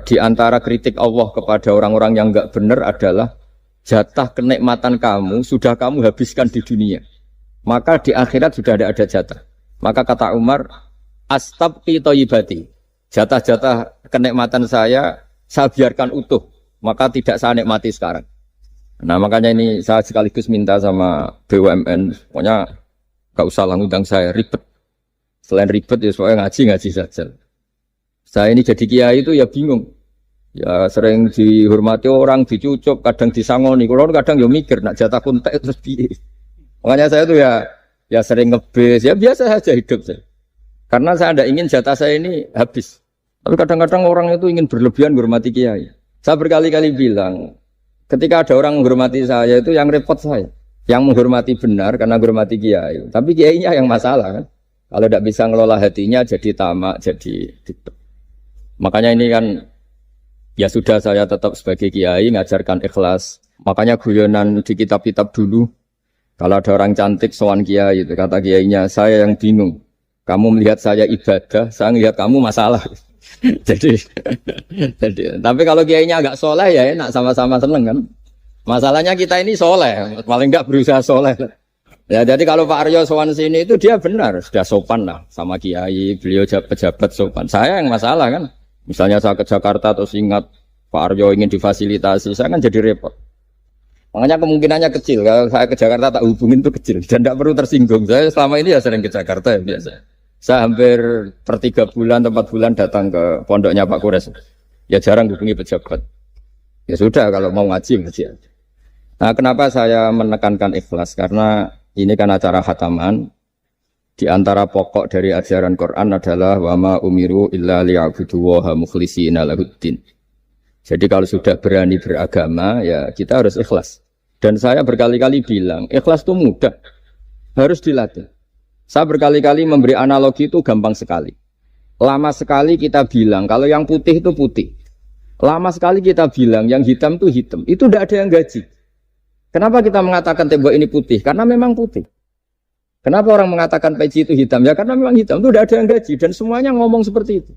Di antara kritik Allah kepada orang-orang yang enggak benar adalah jatah kenikmatan kamu sudah kamu habiskan di dunia. Maka di akhirat sudah ada jatah. Maka kata Umar, astabqi thayyibati. Jatah-jatah kenikmatan saya biarkan utuh. Maka tidak saya nikmati sekarang. Nah makanya ini saya sekaligus minta sama BUMN, pokoknya gak usah ngundang saya ribet. Selain ribet ya soalnya ngaji saja. Saya ini jadi kiai itu ya bingung. Ya sering dihormati orang, dicucuk, kadang disangoni. Kalau kadang ya mikir nak jatah kuntek terus piye. Makanya saya tuh ya sering ngebes, ya biasa saja hidup saya. Karena saya tidak ingin jatah saya ini habis. Tapi kadang-kadang orang itu ingin berlebihan menghormati kiai. Saya berkali-kali bilang, ketika ada orang menghormati saya itu yang repot saya. Yang menghormati benar karena menghormati kiai. Tapi kiainya yang masalah kan. Kalau tidak bisa ngelola hatinya jadi tamak, jadi gitu. Makanya ini kan ya sudah saya tetap sebagai kiai ngajarkan ikhlas. Makanya guyonan di kitab-kitab dulu kalau ada orang cantik sowan kiai itu kata kiainya, saya yang bingung. Kamu melihat saya ibadah, saya melihat kamu masalah. jadi tapi kalau kiainya agak soleh ya enak sama-sama seneng kan. Masalahnya kita ini soleh, paling enggak berusaha soleh. Ya jadi kalau Pak Aryo sowan sini itu dia benar sudah sopan lah sama kiai, beliau pejabat sopan. Saya yang masalah kan. Misalnya saya ke Jakarta terus ingat Pak Aryo ingin difasilitasi, saya kan jadi repot. Makanya kemungkinannya kecil, kalau saya ke Jakarta tak hubungin itu kecil dan tidak perlu tersinggung. Saya selama ini ya sering ke Jakarta ya biasa. Saya hampir per 3 bulan, 4 bulan datang ke pondoknya Pak Kures. Ya jarang hubungi pejabat. Ya sudah kalau mau ngaji aja. Nah kenapa saya menekankan ikhlas? Karena ini kan acara khataman. Di antara pokok dari ajaran Quran adalah wama umiru illa liya'budullaha mukhlishina lahuddin. Jadi kalau sudah berani beragama ya kita harus ikhlas. Dan saya berkali-kali bilang ikhlas itu mudah, harus dilatih. Saya berkali-kali memberi analogi itu gampang sekali. Lama sekali kita bilang kalau yang putih itu putih. Lama sekali kita bilang yang hitam itu hitam. Itu tidak ada yang gaji. Kenapa kita mengatakan tembok ini putih? Karena memang putih. Kenapa orang mengatakan peci itu hitam? Ya karena memang hitam, itu tidak ada yang gaji. Dan semuanya ngomong seperti itu.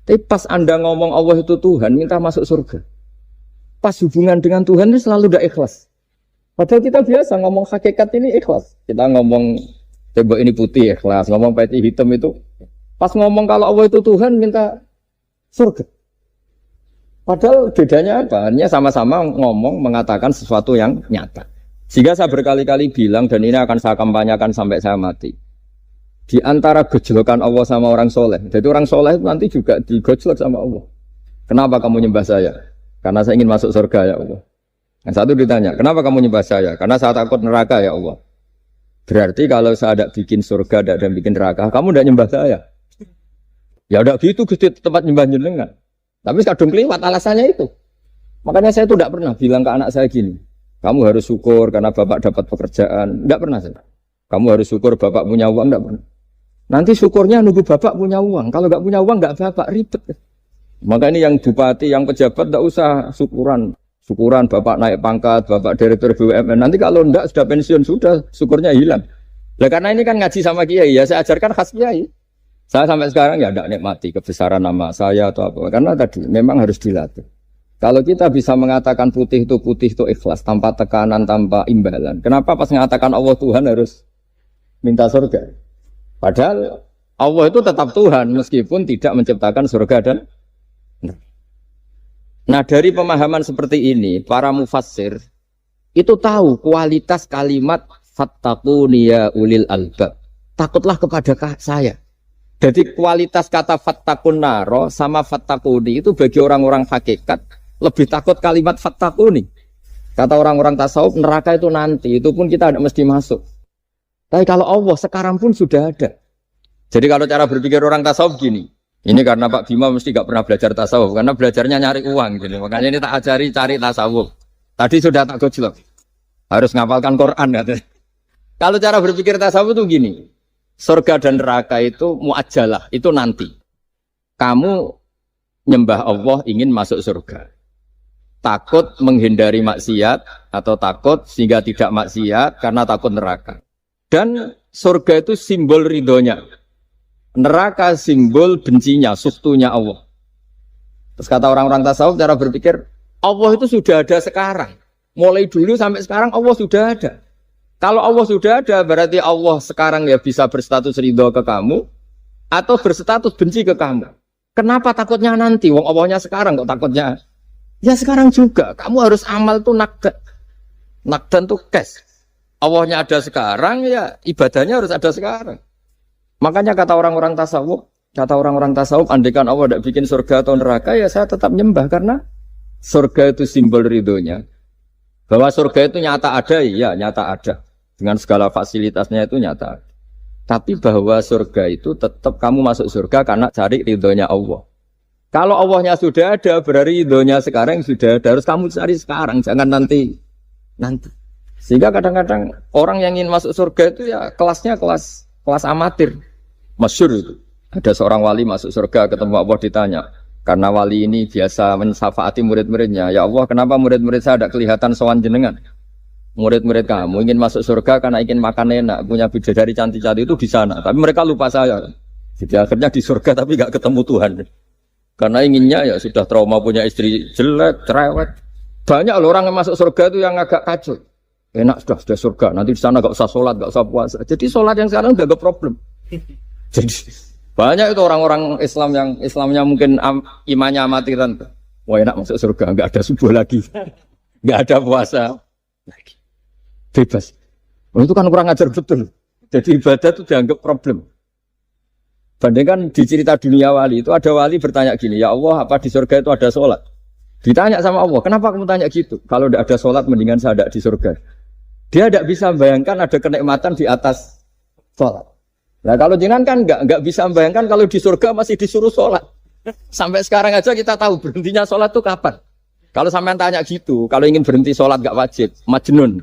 Tapi pas Anda ngomong Allah itu Tuhan, minta masuk surga. Pas hubungan dengan Tuhan itu selalu tidak ikhlas. Padahal kita biasa ngomong hakikat ini ikhlas. Kita ngomong tembok ini putih ikhlas, ngomong peci hitam itu. Pas ngomong kalau Allah itu Tuhan, minta surga. Padahal bedanya apa? Hanya sama-sama ngomong, mengatakan sesuatu yang nyata. Sehingga saya berkali-kali bilang, dan ini akan saya kampanyakan sampai saya mati. Di antara gejolokan Allah sama orang soleh. Jadi orang soleh itu nanti juga digojlok sama Allah. Kenapa kamu nyembah saya? Karena saya ingin masuk surga ya Allah. Yang satu ditanya, kenapa kamu nyembah saya? Karena saya takut neraka ya Allah. Berarti kalau saya tidak bikin surga, tidak bikin neraka, kamu tidak nyembah saya. Ya udah gitu, Gusti tempat nyembah jenengan. Tapi kadung keliwat alasannya itu. Makanya saya itu tidak pernah bilang ke anak saya gini. Kamu harus syukur karena bapak dapat pekerjaan. Tidak pernah saya. Kamu harus syukur bapak punya uang. Tidak pernah. Nanti syukurnya nunggu bapak punya uang. Kalau nggak punya uang nggak bapak ribet. Maka ini yang bupati, yang pejabat tidak usah syukuran. Syukuran bapak naik pangkat, bapak direktur BUMN. Nanti kalau enggak sudah pensiun sudah syukurnya hilang. Nah karena ini kan ngaji sama kiai ya saya ajarkan khas kiai. Saya sampai sekarang ya tidak nikmati kebesaran nama saya atau apa. Karena tadi memang harus dilatih. Kalau kita bisa mengatakan putih itu ikhlas, tanpa tekanan, tanpa imbalan. Kenapa pas mengatakan Allah Tuhan harus minta surga? Padahal Allah itu tetap Tuhan, meskipun tidak menciptakan surga dan nah dari pemahaman seperti ini, para mufassir itu tahu kualitas kalimat fattaquni ya ulil albab. Takutlah kepada saya. Jadi kualitas kata fattaqun naro sama fattaquni itu bagi orang-orang hakikat lebih takut kalimat fattaquni. Kata orang-orang tasawuf neraka itu nanti, itu pun kita tidak mesti masuk. Tapi kalau Allah sekarang pun sudah ada. Jadi kalau cara berpikir orang tasawuf gini, Ini karena Pak Bima mesti gak pernah belajar tasawuf, karena belajarnya nyari uang gitu. Makanya ini tak ajari cari tasawuf. Tadi sudah tak gojlok. Harus ngapalkan Quran katanya. Kalau cara berpikir tasawuf itu gini. Surga dan neraka itu muajjalah, itu nanti. Kamu nyembah Allah ingin masuk surga. Takut menghindari maksiat atau takut sehingga tidak maksiat karena takut neraka. Dan surga itu simbol ridhonya. Neraka simbol bencinya, suktunya Allah. Terus kata orang-orang tasawuf cara berpikir, Allah itu sudah ada sekarang. Mulai dulu sampai sekarang Allah sudah ada. Kalau Allah sudah ada, berarti Allah sekarang ya bisa berstatus ridho ke kamu atau berstatus benci ke kamu. Kenapa takutnya nanti? Wong Allahnya sekarang kok takutnya? Ya sekarang juga. Kamu harus amal tuh nakdan. Nakdan tuh cash. Allahnya ada sekarang, ya ibadahnya harus ada sekarang. Makanya kata orang-orang tasawuf, andaikan Allah tidak bikin surga atau neraka, ya saya tetap nyembah karena surga itu simbol ridhonya. Bahwa surga itu nyata ada, ya nyata ada. Dengan segala fasilitasnya itu nyata. Tapi bahwa surga itu tetap kamu masuk surga karena cari ridhonya Allah. Kalau Allahnya sudah ada, berarti ridhonya sekarang sudah ada. Harus kamu cari sekarang, jangan nanti. Sehingga kadang-kadang orang yang ingin masuk surga itu ya kelasnya kelas amatir. Masyhur itu. Ada seorang wali masuk surga ketemu Allah ditanya. Karena wali ini biasa mensyafaati murid-muridnya. Ya Allah, kenapa murid-murid saya tidak kelihatan sowan jenengan? Murid-murid kamu ingin masuk surga karena ingin makan enak, punya bidadari cantik-cantik itu di sana. Tapi mereka lupa saya. Jadi akhirnya di surga tapi nggak ketemu Tuhan. Karena inginnya ya sudah trauma punya istri jelek, cerewet. Banyak loh orang yang masuk surga itu yang agak kacau. Enak sudah surga. Nanti di sana nggak usah sholat, nggak usah puasa. Jadi sholat yang sekarang udah gak problem. Jadi banyak itu orang-orang Islam yang Islamnya mungkin imannya amatiran. Wah enak masuk surga, nggak ada subuh lagi, nggak ada puasa lagi, bebas. Oh, itu kan kurang ajar betul. Jadi ibadah itu dianggap problem. Bandingkan di cerita dunia wali itu ada wali bertanya gini, ya Allah apa di surga itu ada sholat? Ditanya sama Allah, kenapa kamu tanya gitu? Kalau tidak ada sholat mendingan saya tidak di surga. Dia tidak bisa membayangkan ada kenikmatan di atas sholat. Nah kalau jenengan kan nggak bisa membayangkan kalau di surga masih disuruh sholat. Sampai sekarang aja kita tahu berhentinya sholat itu kapan. Kalau sampean tanya gitu, kalau ingin berhenti sholat nggak wajib, majnun.